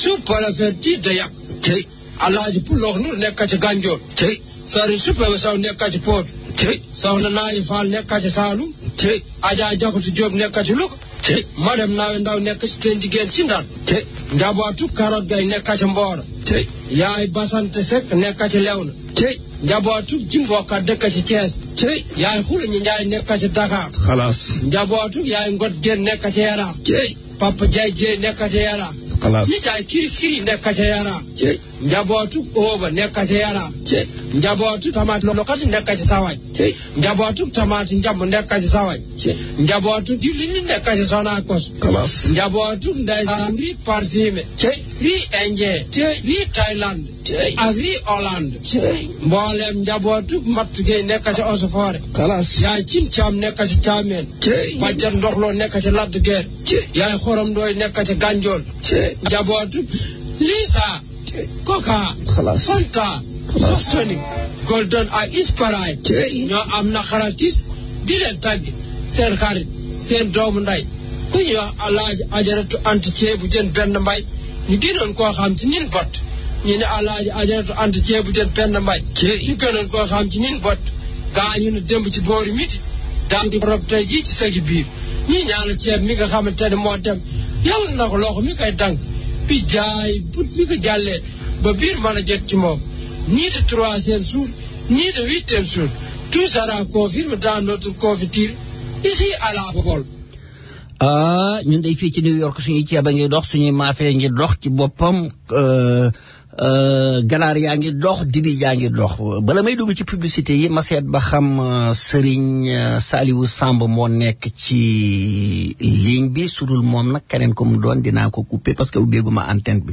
J: sous-préfet de Yak tey Alaaji Puloox Nur nekk ci Ganjool tey Sari Supa Saw nekk ci Pout tey Soxna Naaji Fall nekk ci Saalum tey Adja Jakotu Jóob nekk ci Louga tey Madame Naawe Ndaw nekk ci Teen Jigéen ci Ndar tey njabootu Karot Gay nekk ci Mboora tey yaay Basante Seck nekk ci Lewna tey njabootu Jimboka dëkk ci Thiès tey yaay Xula ñi Njaay nekk ci Dakar xalaas njabootu yaay Ngot Géen nekk ci Yaraax tey Papa Jaay Jéey nekk ci Yaraax xalaas ñi jaay kiri nekk ci Yaraax tey njabootu Ooba nekk ci Yaraax tey njabootu Tamaati Lokati nekk ci Sawaaj tey njabootu Tamaati Njamb nekk ci Sawaaj tey njabootu Diwlin nekk ci Sonacos xalaas njabootu Ndey Saam riz parfumé tey riz indien tey riz Thaïlande tey ak riz Hollande tey mboolem njabootu Matt Gueye nekk ci Osofore xalaas yaay Cin Caam nekk ci Caameen tey Bajjan Ndoxloo nekk ci Ladd Guerre tey yaay Xorom Ndooy nekk ci Ganjool tey njabootu Lisa Coca Fanta Sostoni Golden ak Isparay ñoo am na xaratis di leen tàgg seen xarit seen doomu nday ku ñuy wax Alaaji Ajaratu Anta Ceebu Jën Benn Mbay ñu gënoon koo xam ci nin bot ñu ne Alaaji Ajaratu Anta Ceebu Jën Benn Mbay ñu gënoon koo xam ci nin bot gaa ñu ne démb ci boori midi daal di rob tey jii ci sagi biir ñi ñaanal ceeb mi nga xamante ne moo dem yàlla na ko loxo mi koy dang bi jaay but bi ko jàllee ba biir mën a jot ci moom ni de 3e jour ni de 8e jour tout sera confirmé dans notre confiture ici à la Bogol.
D: ñun day fii ci New York suñuy ceeb a ngi dox suñuy maafe ngi dox ci boppam ganaar yaa ngi dox dibi yaa ngi dox bala may dugg ci publicité yi ma seet ba xam Serigne Saliou Samb moo nekk ci ligne bi sudul moom nag keneen ko mu doon dinaa ko couper parce que ubbeeguma antenne bi.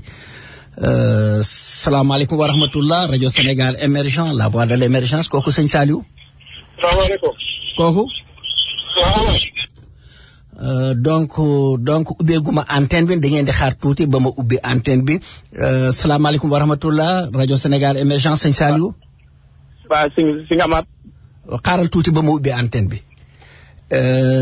D: salaamaaleykum wa rahmatullah rajo Sénégal émergent la voix de l'émergence kooku sëñ Saliou.
H: salaamaaleykum.
D: kooku. donc ubbeeguma antenne bi da ngeen di xaar tuuti ba ma ubbi antenne bi salaamaaleykum wa rahmatullah rajo Sénégal émergence sëñ Saliou.
H: waaw sëñ Amath.
D: xaaral tuuti ba ma ubbi antenne bi.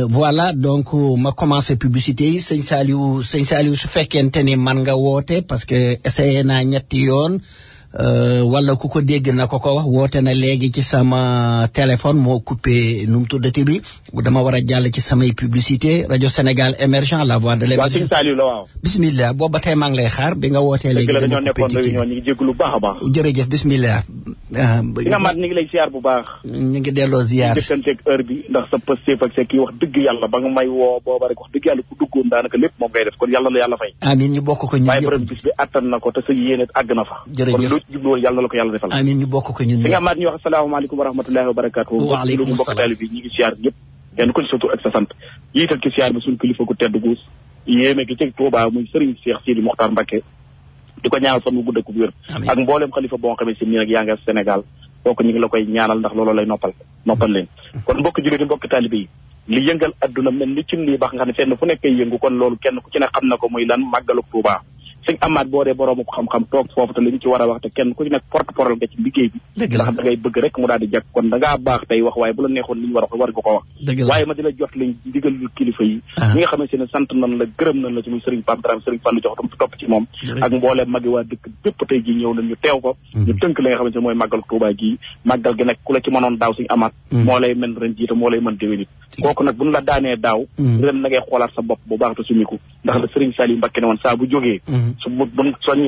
D: Voilà donc ma commencé publicité yi sëñ Saliou su fekkente ni man nga woote parce que essayé naa ñetti yoon wala ku ko dégg na ko wax woote na léegi ci sama téléphone moo coupé nu mu tuddati bi dama war a jàll ci samay publicité rajo Sénégal émergent la voix de l'émergence.
H: waaw sëñ Saliou la waaw.
D: bismillah boobu ba tey maa ngi lay xaar bi nga wootee léegi.
H: dëgg la dañoo nekkoon réunion ñu ngi jégalu bu baax a baax.
D: jërëjëf bismillah.
H: nga mat ñu ngi lay ziar bu baax.
D: ñu ngi delloo ziar.
H: jëkkanteeg heure bi ndax sa pëstéef ak sa kii wax dëgg yàlla ba nga may woo booba rek wax dëgg yàlla ku duggoon daanaka lépp moom ngay def kon yàlla la yàlla fay.
D: amiin ñu bokk ko ñun
H: waaye borom bis bi attan na ko te sa yéene àgg na fa.
D: jërëjëf
H: kon lu jubluwoon yàlla la ko yàlla defal.
D: amiin ñu bokk ko ñun
H: nga maat ñu wax asalaamaaleykum wa rahmatullahi wa barakaatu.
D: waaleykum salaam
H: mbokk taalibe bi ñu ngi siyaar ñëpp kenn ku ci sa tur ak sa sant yiital ci siyaar bi suñu kilifa gu tedd guus yéeme gi ci Touba muy Serigne Cheikh Sidi Mokhtar Mbacké di ko ñaanal fan mu gudd ak wér ak mboolem xalifa boo xamee si nii nag yaa nga Sénégal kooku ñu ngi la koy ñaanal ndax loolu lay noppal leen kon mbokk jullit yi mbokk taalibe yi li yëngal adduna mel ni ci lii baax nga xam ne fenn fu nekkay yëngu kon loolu kenn ku ci ne xam na ko muy lan màggalu Touba sëñ Amath boo dee boroomu xam-xam toog foofu te li ñu ci war a wax te kenn ku ci nekk porte-parole nga ci liggéey bi ndax da ngay bëgg rek mu daal di jàkk kon da ngaa baax tey wax waaye bu la neexoon li ñu war a war nga ko wax waaye ma di la jot lañ digal lu kilifa yi ñi nga xamante ne sant nan la gërëm nan la ci muy Serigne Pape Dramé Serigne Fallou jox tam topp ci moom ak mbooleem magi waa dëkk bépp tey ji ñëw nañ ñu teew ko ñu tënk li nga xamante ne mooy màggal Touba gi màggal gi nag ku la ci mënoon daaw sëñ Amath moo lay mën ren jiite moo lay mën déwénit kooku nag buñ la daanee daaw ren na ngay xoolaat sa bopp bu baax te sumiku ndax la Serigne Saliou Mbacké ne woon saa bu jógee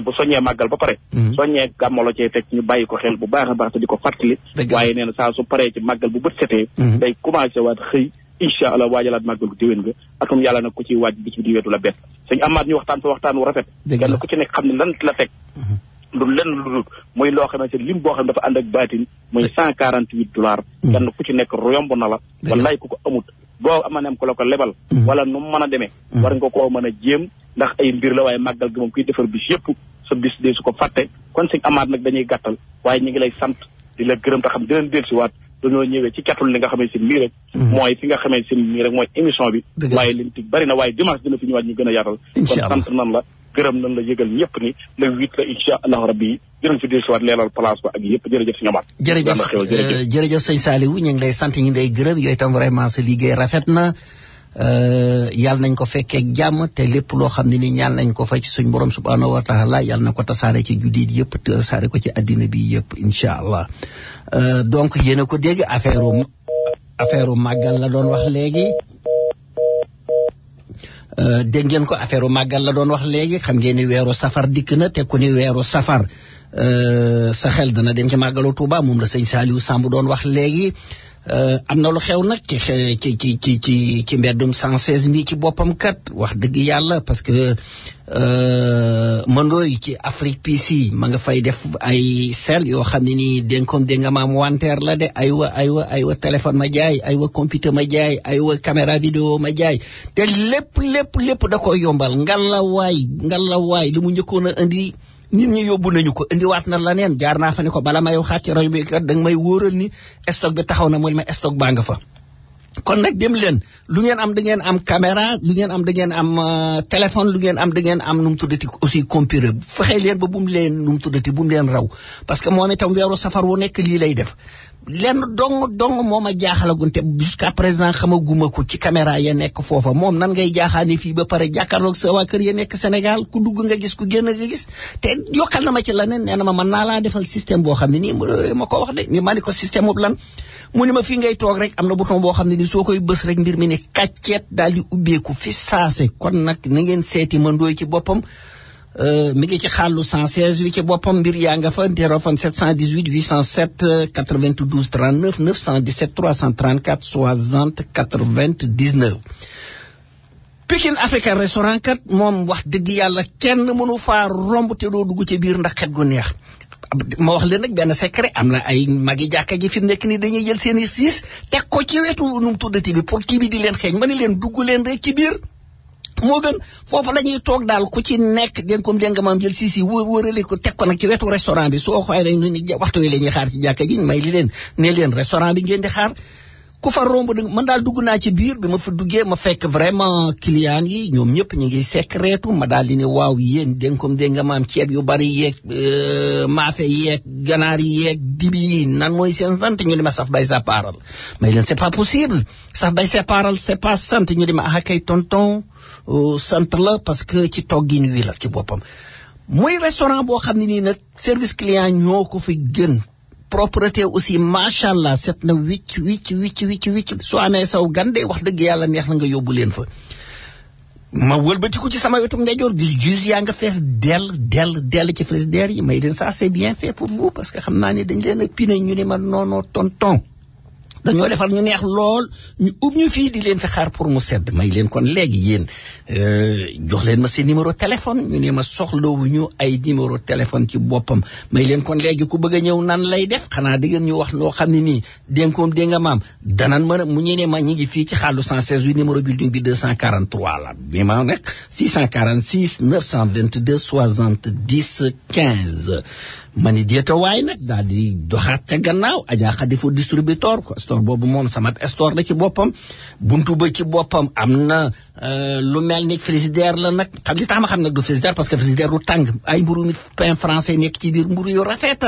H: bu soññee màggal ba pare soññee gàmmalo cee teg ñu bàyyi ko xel bu baax a baax te di ko fàttali waaye nee na saa su paree ci màggal bu bët setee day commencé waat xëy incha allah waajalaat màggal gu déwén nga atum yàlla nag ku ci waaj bis bi di weetu la bett sëñ Amath ñu waxtaan fa waxtaan wu rafet kenn ku ci nekk xam ne lan la teg lu lenn lu dul muy loo xamante lim boo xam ne dafa ànd ak baatin muy $148 kenn ku ci nekk yomb na la wallaay ku ko amut boo amaneem ko la ko lebal wala nu mu mën a demee war nga koo mën a jéem ndax ay mbir la waaye màggal gi moom kuy defar bis yëpp sa bis dee su ko fàtte kon sëñ Amath nag dañuy gàttal waaye ñu ngi lay sant di la gërëm te xam di leen dellusiwaat dañoo ñëwee ci catul li nga xamee si nii rek mooy fi nga xamee si nii rek mooy émission bi waaye lim ti bari na waaye dimanche dina fi ñëwaat ñu gën a yaatal kon sant nan la gërëm nan la yëgal ñëpp ni le 8 la incha allah rabbi jërëm fi dellusiwaat leelal place ba ak yëpp jërëjëf sëñ Amath
D: jërëjëf sëñ Saliou ñu ngi lay sant ñu ngi lay gërëm yooyu tam vraiment sa liggéey rafet na yàlla nañ ko fekkee jàmm te lépp loo xam ne ni ñaan nañ ko fa ci suñ borom subhanahu wa taala yàlla na ko tasaare ci jullit yëpp tasaare ko ci addina bi yëpp incha allah donc yéen a ko dégg affaire màggal la doon wax léegi dégg ngeen ko affaire màggal la doon wax léegi xam ngeen ni weeru safar dikk na te ku ni weeru safar sa xel dana dem ci màggalu Touba moom la sëñ Saliou Samb doon wax léegi am na lu xew nag ci mbeddum 116 mi ci boppam kat wax dëgg yàlla parce que mëndooy ci Afrique PC ma nga fay def ay sel yoo xam ne nii dénkoom dégg nga maam wanteer la de aywa téléphone ma jaay aywa computer ma jaay aywa caméra vidéo ma jaay te lépp da ko yombal ngalla waay li mu njëkkoon a indi nit ñi yóbbu nañu ko indiwaat na la neen jaar naa fa ne ko bala may waxaat ci rajo bi kat da nga may wóoral ni stock bi taxaw na mooy ma stock baa nga fa kon nag dem leen lu ngeen am da ngeen am caméra lu ngeen am da ngeen am téléphone lu ngeen am da ngeen am nu mu tuddati aussi computer fexe leen ba bu mu leen nu mu tuddati bu mu leen raw parce que moom itam weeru safar wu nekk lii lay def lenn dong moo ma jaaxalagunte jusqu'à présent xamaguma ko ci caméra ya nekk foofa moom nan ngay jaaxaane fii ba pare jàkkaarloog sa waa kër ya nekk Sénégal ku dugg nga gis ku génn nga gis te yokkal na ma ci leneen nee na ma mën naa laa defal système boo xam ne nii ma ko wax de ni ma ni ko système boobu lan mu ni ma fii ngay toog rek am na bouton boo xam ne ni soo koy bës rek mbir mi ne kàcceet daal di ubbeeku fi saase kon nag na ngeen seeti Mandooy ci boppam mi ngi ci xàllu 116 wi ci boppam mbir yaa nga fa téléphone 718 807 92 39 917 334 60 99 Pikine African restaurant kat moom wax dëgg yàlla kenn mënu faa romb te doo dugg ci biir ndax xet gu neex ma wax leen nag benn secret am na ay magi jàkka ji fi nekk ni dañuy jël seen i siis teg ko ci wetu nu mu tuddati bi pour kii bi di leen xeeñ ma ne leen dugg leen rek ci biir moo gën foofu la ñuy toog daal ku ci nekk dégg nga maam jël siis yi wërale ko teg ko nag ci wetu restaurant bi soo xoolee dañ ni waxtu wi la ñuy xaar ci jàkka ji may li leen ne leen restaurant bi ngeen di xaar ku fa romb man daal dugg naa ci biir bi ma fa duggee ma fekk vraiment client yi ñoom ñëpp ñu ngi secretu ma daal di ne waaw yéen dénkom dé nga maam ceeb yu bari yeeg maafe yeeg ganaar yeeg dibi yi nan mooy seen sant ñu di ma saf bay sa paaral mais leen c'est pas possible saf bay sa paaral c'est pas sant ñu di ma kay tonton sant la parce que ci toggin wi la ci boppam muy restaurant boo xam ne nii nag service client ñoo ko fi gën propreté aussi machallah set na wicc soo amee saw gande wax dëgg yàlla neex na nga yóbbu leen fa ma wëlbatiku ci sama wetu ndeyjoor gis jus yaa nga fees dell ci frigidaire yi may leen ça c'est bien fait pour vous parce que xam naa ne dañ leen a pine ñu ne ma non tonton dañoo defar ñu neex lool ñu ñu fii di leen fi xaar pour mu sedd may leen kon léegi yéen jox leen ma seen numéro téléphone ñu ne ma soxlawuñu ay numéro téléphone ci boppam may leen kon léegi ku bëgg a ñëw nan lay def xanaa di ngeen ñu wax loo xam ne nii dénkoom dé nga maam danan mën a mu ñu ne ma ñi ngi fii ci xàllu 116 wi numéro building bi 243 la bi ma nekk 646 922 70 15 mani dieta waay nag daal di doxaat ca gannaaw Adja Khady Fo distributeur ko store boobu moom sama store la ci boppam buntu ba ci boppam am na lu mel ni frigidaire la nag xam li tax ma xam nag du frigidaire parce que frigidaire du tàng ay mburu mi pain français nekk ci biir mburu yu rafet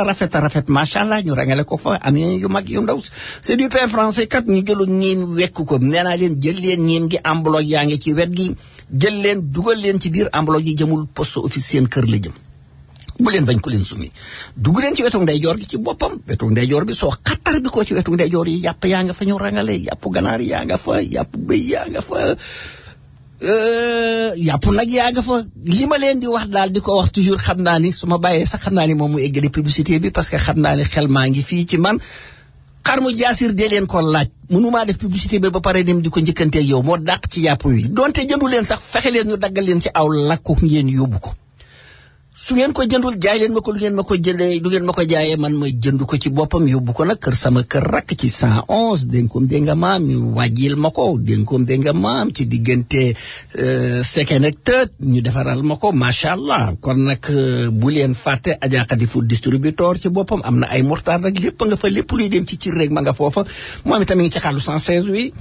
D: macha allah ñu rangale ko fa am yu mag yu ndaw c'est du pain français kat ñu jëloon ñiim wekk ko nee naa leen jël leen ñiim gi enveloppe yaa ngi ci wet gi jël leen dugal leen ci biir enveloppe yi jëmul poste office seen kër la jëm bu leen bañ ko leen sumi dugg leen ci wetu ndeyjoor gi ci boppam wetu ndeyjoor bi soo xattar bi ko ci wetu ndeyjoor yi yàpp yaa nga fa ñu rangale yàpp ganaar yaa nga fa yàpp bëy yaa nga fa yàpp nag yaa nga fa li ma leen di wax daal di ko wax toujours xam naa ni su ma bàyyee sax xam naa ni moom mu eggale publicité bi parce que xam naa ni xel maa ngi fii ci man xar mu jaasir dee leen ko laaj mënumaa def publicité bi ba pare dem di ko njëkkanteeg yow moo dàq ci yàpp wi donte jëndu leen sax fexe leen ñu daggal leen ci aw lakku ngeen yóbbu ko su ngeen ko jëndul jaay leen ma ko lu ngeen ma ko jëndee du ngeen ma ko jaayee man ma jënd ko ci boppam yóbbu ko nag kër sama kër rakk ci 111 dénkoom dé nga maam ñu wàjjil ma ko dénkoom dé nga maam ci diggante Seken ak Tët ñu defaral ma ko macha allah kon nag bu leen fàtte Adja Khady Fo distributeur ci boppam am na ay mortar rek lépp nga fa lépp luy dem ci rek ma nga foofa moom itam ngi ci xàllu 116 wi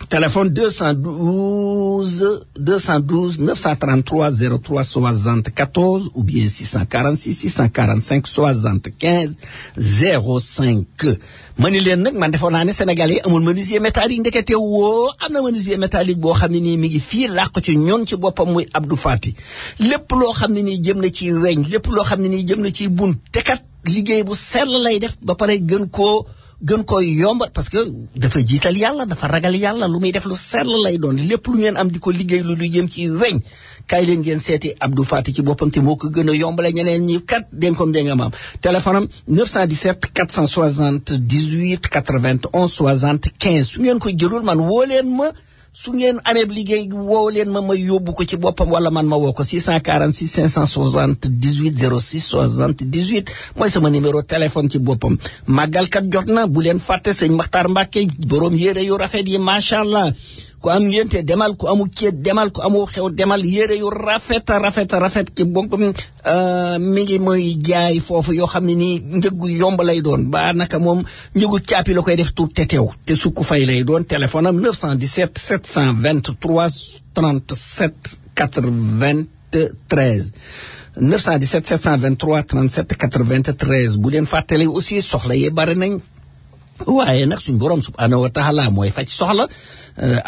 D: téléphone 212 933 03 74 ou bien 646 645 75 05 mani leen nag man defoon naa ne Sénégal yi amul menuisier métallique ndekete woo am na menuisier métallique boo xam ne nii mi ngi fii làq ci ñoon ci boppam muy Abdou Fati lépp loo xam ne nii jëm na ci weñ lépp loo xam ne nii jëm na ci bun te kat liggéey bu sell lay def ba pare gën ko yomba parce que dafa jiital yàlla dafa ragal yàlla lu muy def lu sell lay doon lépp lu ngeen am di ko liggéey lu jëm ci weñ kaay leen ngeen seeti Abdou Fati ci boppam te moo ko gën a yombale ñeneen ñi kat dénkoom dé nga maam téléphone am 917 478 91 75 su ngeen ko jëlul man woo leen ma su ngeen amee liggéey woo leen ma yóbbu ko ci boppam wala man ma woo ko 646 578 06 78 mooy sama numéro téléphone ci boppam màggalkat jot na bu leen fàtte sëñ Maxtaar Mbàkke borom yére yu rafet yi macha allah ku am ngénte demal ku amu ceet demal ku amu xew demal yére yu rafet ci boppam mi ngi mooy jaay foofu yoo xam ne nii njëggu yomb lay doon ba naka moom njëgu caapi la koy def tur te teew te sukku fay lay doon téléphone am 917 723 37 93 917 723 37 93 bu leen fàttali aussi soxla yi bari nañ waaye nag suñ borom subhanahu wa taala mooy faj soxla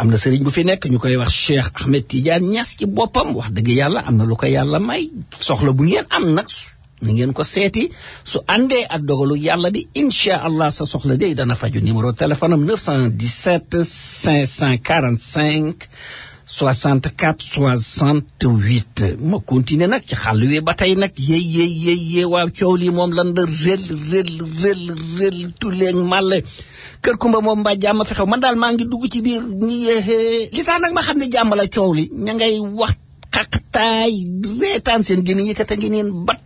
D: am na sëriñ bu fi nekk ñu koy wax Cheikh Ahmed Tidiane Niass ci boppam wax dëgg yàlla am na lu ko yàlla may soxla bu ngeen am nag na ngeen ko seeti su àndee ak dogalu yàlla bi incha allah sa soxla day dana faju numéro téléphone am 917 545 64 68 ma continuer nag ci xàll wi ba tey nag yéy waaw coow lii moom lan la rel tuleeg màlle kër Kumba moom mbaa jàmm fi xew man daal maa ngi dugg ci biir ni li tax nag ma xam ne jàmm la coow li ña ngay wax xaqataay reetaan seen gémmiñ yëkkata ngi neen bat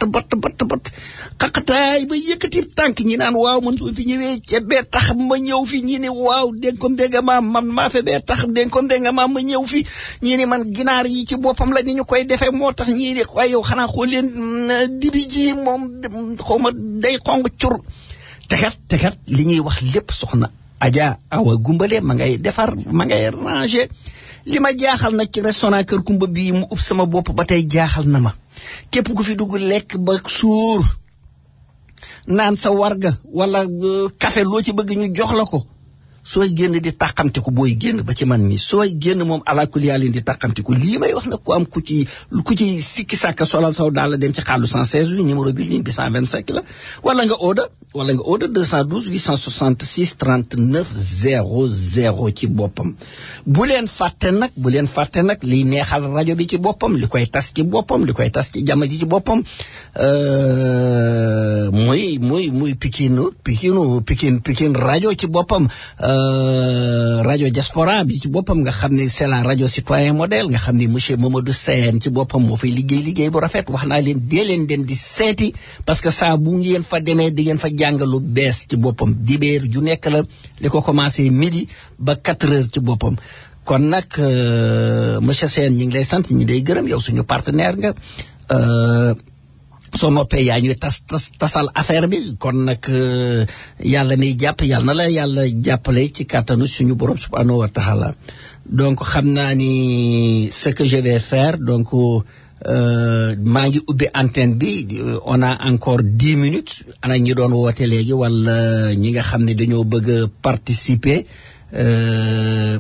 D: xaqataay ba yëkkati tànk ñi naan waaw man soo fi ñëwee ca bee tax ma ñëw fi ñi ne waaw dénkoom dégg nga maam man maa fe bee tax dénkoom dégg nga maam ma ñëw fi ñi ne man ginaar yi ci boppam la ni ñu koy defee moo tax ñii ne waaye yow xanaa xool leen dibi ji moom xaw ma day xong cur tekat li ñuy wax lépp soxna Adja Awa Gumbale ma ngay defar ma ngay ranger li ma jaaxal nag ci restaurant Kër Kumba bii mu ub sama bopp ba tey jaaxal na ma képp ku fi dugg lekk ba suur naan sa warga wala café loo ci bëgg ñu jox la ko sooy génn di tàqamtiku booy génn ba ci man mi sooy génn moom alakuli yàlla di tàqamtiku lii may wax nag ku am ku ci sikki sàkk solal saw daal la dem ci xaalu 116 bi numéro bi ligne bi 125 la wala nga oda 212 866 39 00 ci boppam bu leen fàtte nag liy neexal rajo bi ci boppam li koy tas ci boppam li koy tas ci jàmm ji ci boppam muy Pikine rajo ci boppam rajo diaspora bi ci boppam nga xam ne c'est la rajo citoyen modèle nga xam ne monsieur Mamadou Sène ci boppam moo fay liggéey bu rafet wax naa leen dee leen dem di seeti parce que saa bu ngeen fa demee di ngeen fa jàngalu bees ci boppam dibéer ju nekk la li ko commencé midi ba 4 heures ci boppam kon nag monsieur Sène ñi ngi lay sant ñi day gërëm yow suñu partenaire nga soo noppee yaa ñuy tasal affaire bi kon nag yàlla miy jàpp yàlla na la yàlla jàppale ci kàttanu suñu borom subhanahu wa taala donc xam naa ni ce que je vais faire donc maa ngi ubbi antenne bi on a encore 10 minutes ana ñi doon woote léegi wala ñi nga xam ne dañoo bëgg a participer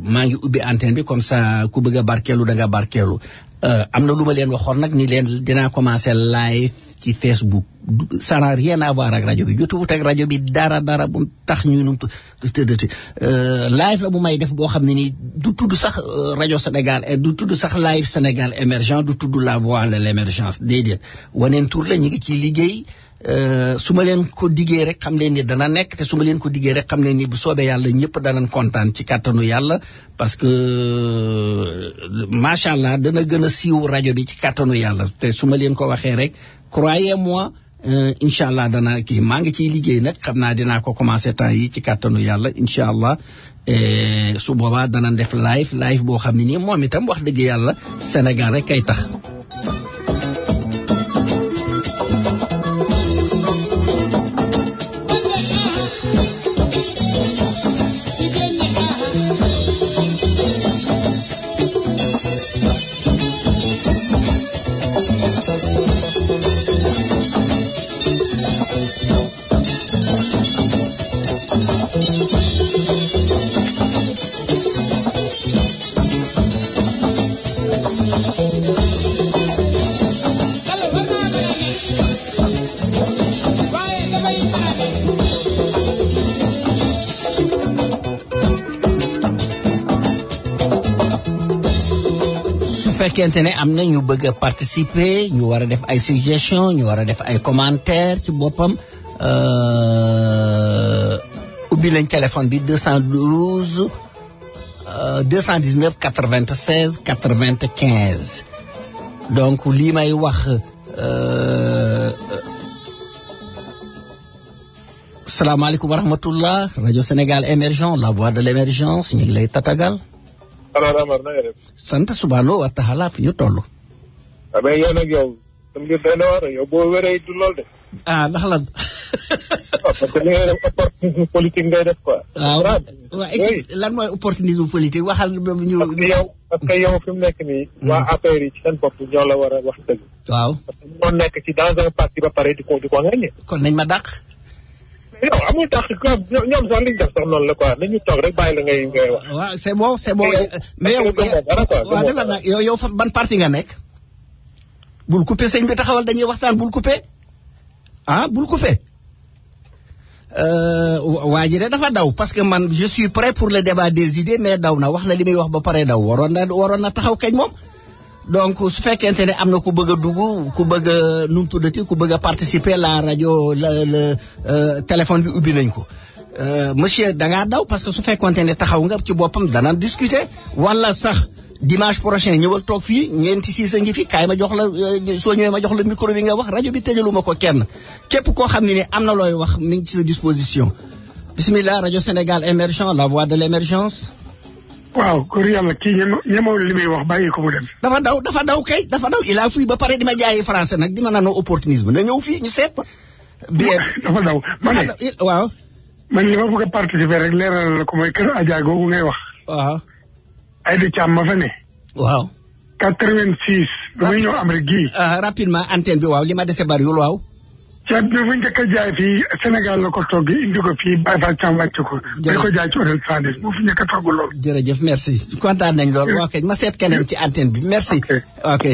D: maa ngi ubbi antenne bi comme ça ku bëgg a barkeelu da nga barkeelu am na lu ma leen waxoon nag ni leen dinaa commencer live ci Facebook ça n'a rien à voir ak rajo bi jotuwut ak rajo bi dara bu tax ñu num tëddati live la bu may def boo xam ne nii du tudd sax rajo Sénégal du tudd sax live Sénégal émergent du tudd la voix de l'émergence déedéet waneen tur la ñu ngi ciy liggéey su ma leen ko diggee rek xam leen ni dana nekk te su ma leen ko diggee rek xam leen ni bu soobee yàlla ñëpp danañ kontaan ci kàttanu yàlla parce que macha allah dana gën a siiw rajo bi ci kàttanu yàlla te su ma leen ko waxee rek croyez-moi incha allah dana kii maa ngi ciy liggéey nag xam naa dinaa ko commencé temps yi ci kàttanu yàlla incha allah su boobaa dana def live boo xam ne nii moom itam wax dëgg yàlla Sénégal rek kay tax. fekkente ne am na ñu bëgg a participer ñu war a def ay suggestion ñu war a def ay commentaire ci boppam ubbi lañ téléphone bi 212 219 96 95 donc lii may wax salaamaaleykum wa rahmatullah rajo Sénégal émergent la voix de l'émergence ñu ngi lay tatagal.
K: alors Amar na nga def.
D: sant subhanahu wa taala fi ñu toll.
K: mais yow nag yow tam ngir doy na war yow boo wéree du lool de.
D: ah ndax lan.
K: parce que li ngay def opportunisme politique ngay def quoi.
D: waaw lan mooy opportunisme politique waxal ñu.
K: parce que yow fi mu nekk nii. waa affaire yi ci seen bopp ñoo la war a wax dëgg.
D: waaw
K: parce que ñoo nekk ci dans un parti ba pare di ko ŋaññe.
D: kon nañ ma dàq.
K: yow amul tax ñoom sax liñ def sax noonu la quoi nañu toog rek bàyyi la ngay wax.
D: waaw c'est bon mais yow fa ban parti nga nekk. bul coupé sëñ bi taxawal dañuy waxtaan bul coupé bul coupé. waa ji de dafa daw parce que man je suis prêt pour le débat des idées mais daw na wax na li muy wax ba pare daw waroon na taxaw kañ moom. donc su fekkente ne am na ku bëgg a dugg ku bëgg a nu mu tuddati ku bëgg a participer la rajo le téléphone bi ubbi nañ ko monsieur da ngaa daw parce que su fekkonte ne taxaw nga ci boppam dana discuter wala sax dimanche prochain ñëwal toog fii ñeenti siis a ngi fi kaay ma jox la soo ñëwee ma jox la micro bi nga wax rajo bi tëjaluma ko kenn képp koo xam ne am na looy wax mi ngi ci sa disposition bismillah rajo Sénégal émergent la voix de l'émergence.
L: waaw kër yàlla kii ñemoo li muy wax bàyyi ko mu dem.
D: dafa daw kay dafa daw il a fui ba pare di ma jaayi français nag di ma naan opportunisme na ñëw fii ñu seet.
L: bien dafa daw ma ne
D: waaw.
L: man li ma bëgg a participer rek leeral la ko mooy kër Adja googu ngay wax.
D: waaw.
L: Aïda Thiam ma fa ne.
D: waaw.
L: 86. ba muy ñëw Amérique gii.
D: rapidement antenne bi waaw li ma dese bariwul waaw.
L: ceeb bi bu njëkk a jaay fii Sénégal la ko togg indi ko fii Baye Fall Thiam wàcc ko. jërëjëf ko jaay ci hôtel Sandis moo fi njëkk a togg lool.
D: jërëjëf merci kontaan nañ lool. ok ma seet keneen ci antenne bi merci. ok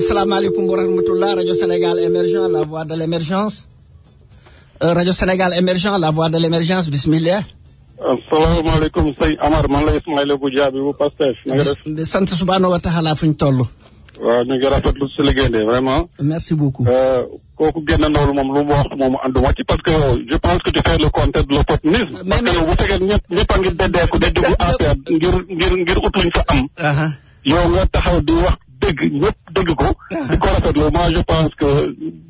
D: salaamaaleykum wa rahmatullah rajo Sénégal émergent la voix de l'émergence. rajo Sénégal émergent la voix de l'émergence bismillah.
K: asalaamaaleykum sëñ Amar man la Ismaïla Goudiaby bu Pastef na nga def.
D: sant subhanahu wa taala fu ñu toll.
K: waaw ñu ngi rafetlu si liggéey de vraiment.
D: merci beaucoup.
K: kooku génn loolu moom lu mu wax moom ànduma ci parce que je pense que tu fais le contraire de l'opportunisme. parce que bu fekkee ñëpp a ngi deddeeku de dugg affaire ngir ut luñ fa am. yow nga taxaw di wax dëgg ñëpp dëgg ko. di ko rafetlu moi je pense que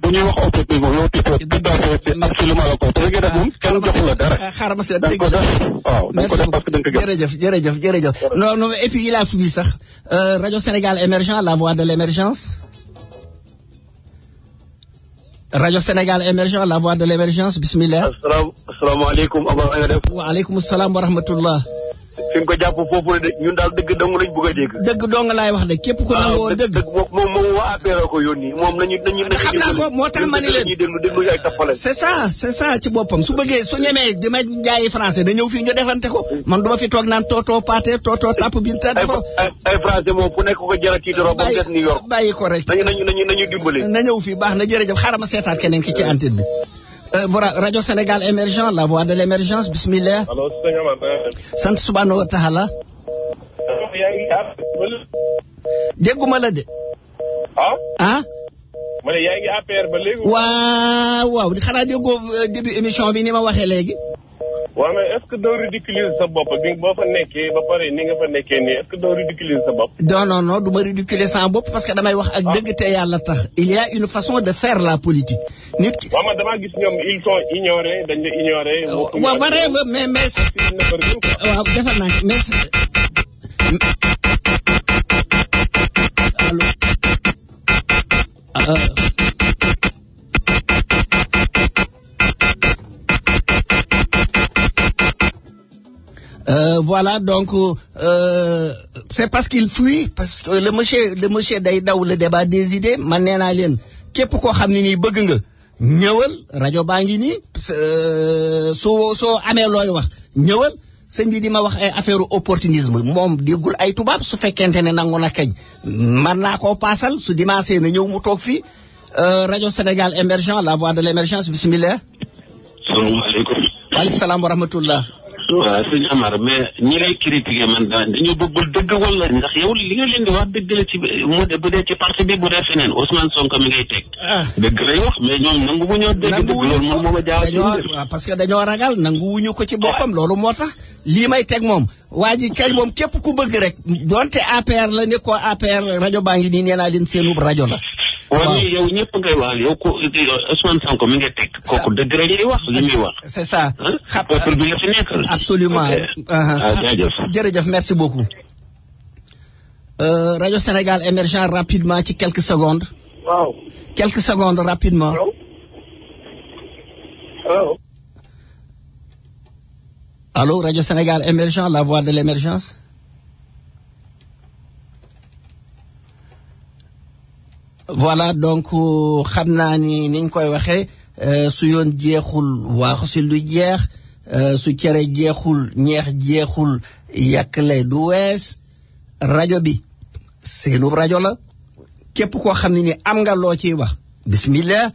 K: bu ñuy wax opportunisme yow tu fais tout à fait c'est absolument le contraire. léegi nag moom kenn joxu la dara.
D: xaaral ma seet
K: da nga ko def waaw da nga ko def parce que da nga ko
D: jërëjëf jërëjëf. non non et puis il a suivi sax rajo Sénégal émergent la voix de l'émergence. rajo Sénégal émergent la voix de l'émergence bismillah.
M: asalaamaaleykum Aba nga def.
D: waaleykum salaam wa rahmatullah.
M: fi nga ko jàpp foofu de ñun daal dëgg dong lañ bëgg a dégg.
D: dëgg dong laay wax de képp ku nangoo dëgg.
M: moom waa APR ko yónni moom nañu.
D: xam naa ko moo tax ma ni leen
M: déglu ay tappale.
D: c'est ça ci boppam su bëggee su ñemee di ma jaayi français da ñëw fii ñu defante ko man duma fi toog naan toto pâté toto tapp binta dafa
M: ay français moom fu nekk ko jara tiitaroo ba mu des New York.
D: bàyyi ko rek
M: nañu dimbali.
D: na ñëw fii baax na jërëjëf xaaral ma seetaat keneen ki ci antenne bi. voilà rajo Sénégal émergent la voix de l'émergence bismillah.
K: allo sëñ Amar.
D: sant subhanahu wa taala. dégguma la de. ah.
K: ma ne yaa ngi APR ba léegi.
D: waaw xanaa déggoo début émission bi ni ma waxee léegi.
K: waaw mais est-ce que doo ridiculiser sa bopp bi boo fa nekkee ba pare ni nga fa nekkee nii est-ce que doo ridiculiser sa bopp.
D: non du ma ridiculiser sa bopp parce que damay wax ak dëgg te yàlla tax il y a une façon de faire la politique. nit ki
K: waaw man damaa gis ñoom ils sont ignorés dañ la ignoré.
D: waaw waree mais waaw defal naa ci mais. Voilà donc c'est parce qu'il fuit parce que le monsieur day daw le débat des idées man nee naa leen képp koo xam ne nii bëgg nga ñëwal rajo baa ngi nii soo amee looy wax ñëwal sëñ bi di ma wax ay affaire opportunisme moom déggul ay tubaab su fekkente ne nangu na kañ man naa koo paasal su dimanche na ñëw mu toog fii rajo Sénégal émergent la voix de l'émergence bismillah.
N: salaamaaleykum.
D: waaleykum salaam wa rahmatullah.
N: waaw sëñ Amar mais ñi lay critiquer man dañu bëggul dëgg wala ndax yow li nga leen di wax dëgg la ci bu dee ci parti bi bu dee feneen Ousmane Sonko mi ngay teg. dëgg lay wax mais ñoom nangu bu ñoo dëgg loolu man moo ma jaaxal.
D: waaw parce que dañoo ragal nangu wuñu ko ci boppam loolu moo tax lii may teg moom waa ji kay moom képp ku bëgg rek donte APR la ne ko APR rajo baa ngi nii nee naa leen seenub rajo la.
N: waaw yow ñëpp ngay wax yow ko Ousmane Sonko mi nga teg kooku dëgg rek lay wax li muy wax.
D: c'est ça.
N: peuple bi la fi nekkal.
D: absolument. jërëjëf merci beaucoup. rajo Sénégal émergent rapidement ci quelques secondes.
K: waaw.
D: quelques secondes rapidement.
K: allo.
D: allô rajo Sénégal émergent la voix de l'émergence. voilà donc xam naa ni niñ koy waxee su yoon jeexul waaxu si lu jeex su cere jeexul ñeex jeexul yàkkle du wees rajo bi seenu rajo la képp koo xam ne ni am nga loo ciy wax bismillah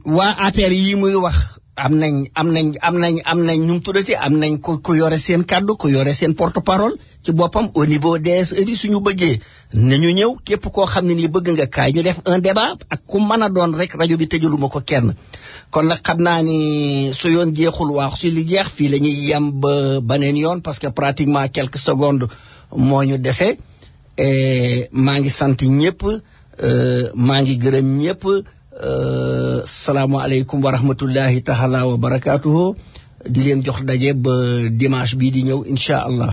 D: waa APR yi muy wax am nañ ñu tuddati am nañ ku yore seen kàddu ku yore seen porte-parole ci boppam au niveau DSE bi suñu bëggee nañu ñëw képp koo xam ne nii bëgg nga kaay ñu def un débat ak ku mën a doon rek rajo bi tëjaluma ko kenn kon nag xam naa ni su yoon jeexul waax si li jeex fii la ñuy yem ba beneen yoon parce que pratiquement quelques secondes moo ñu dese maa ngi sant ñëpp maa ngi gërëm ñëpp salaamaaleykum wa rahmatullahi taala wa barakatuhu di leen jox daje ba dimanche bii di ñëw incha allah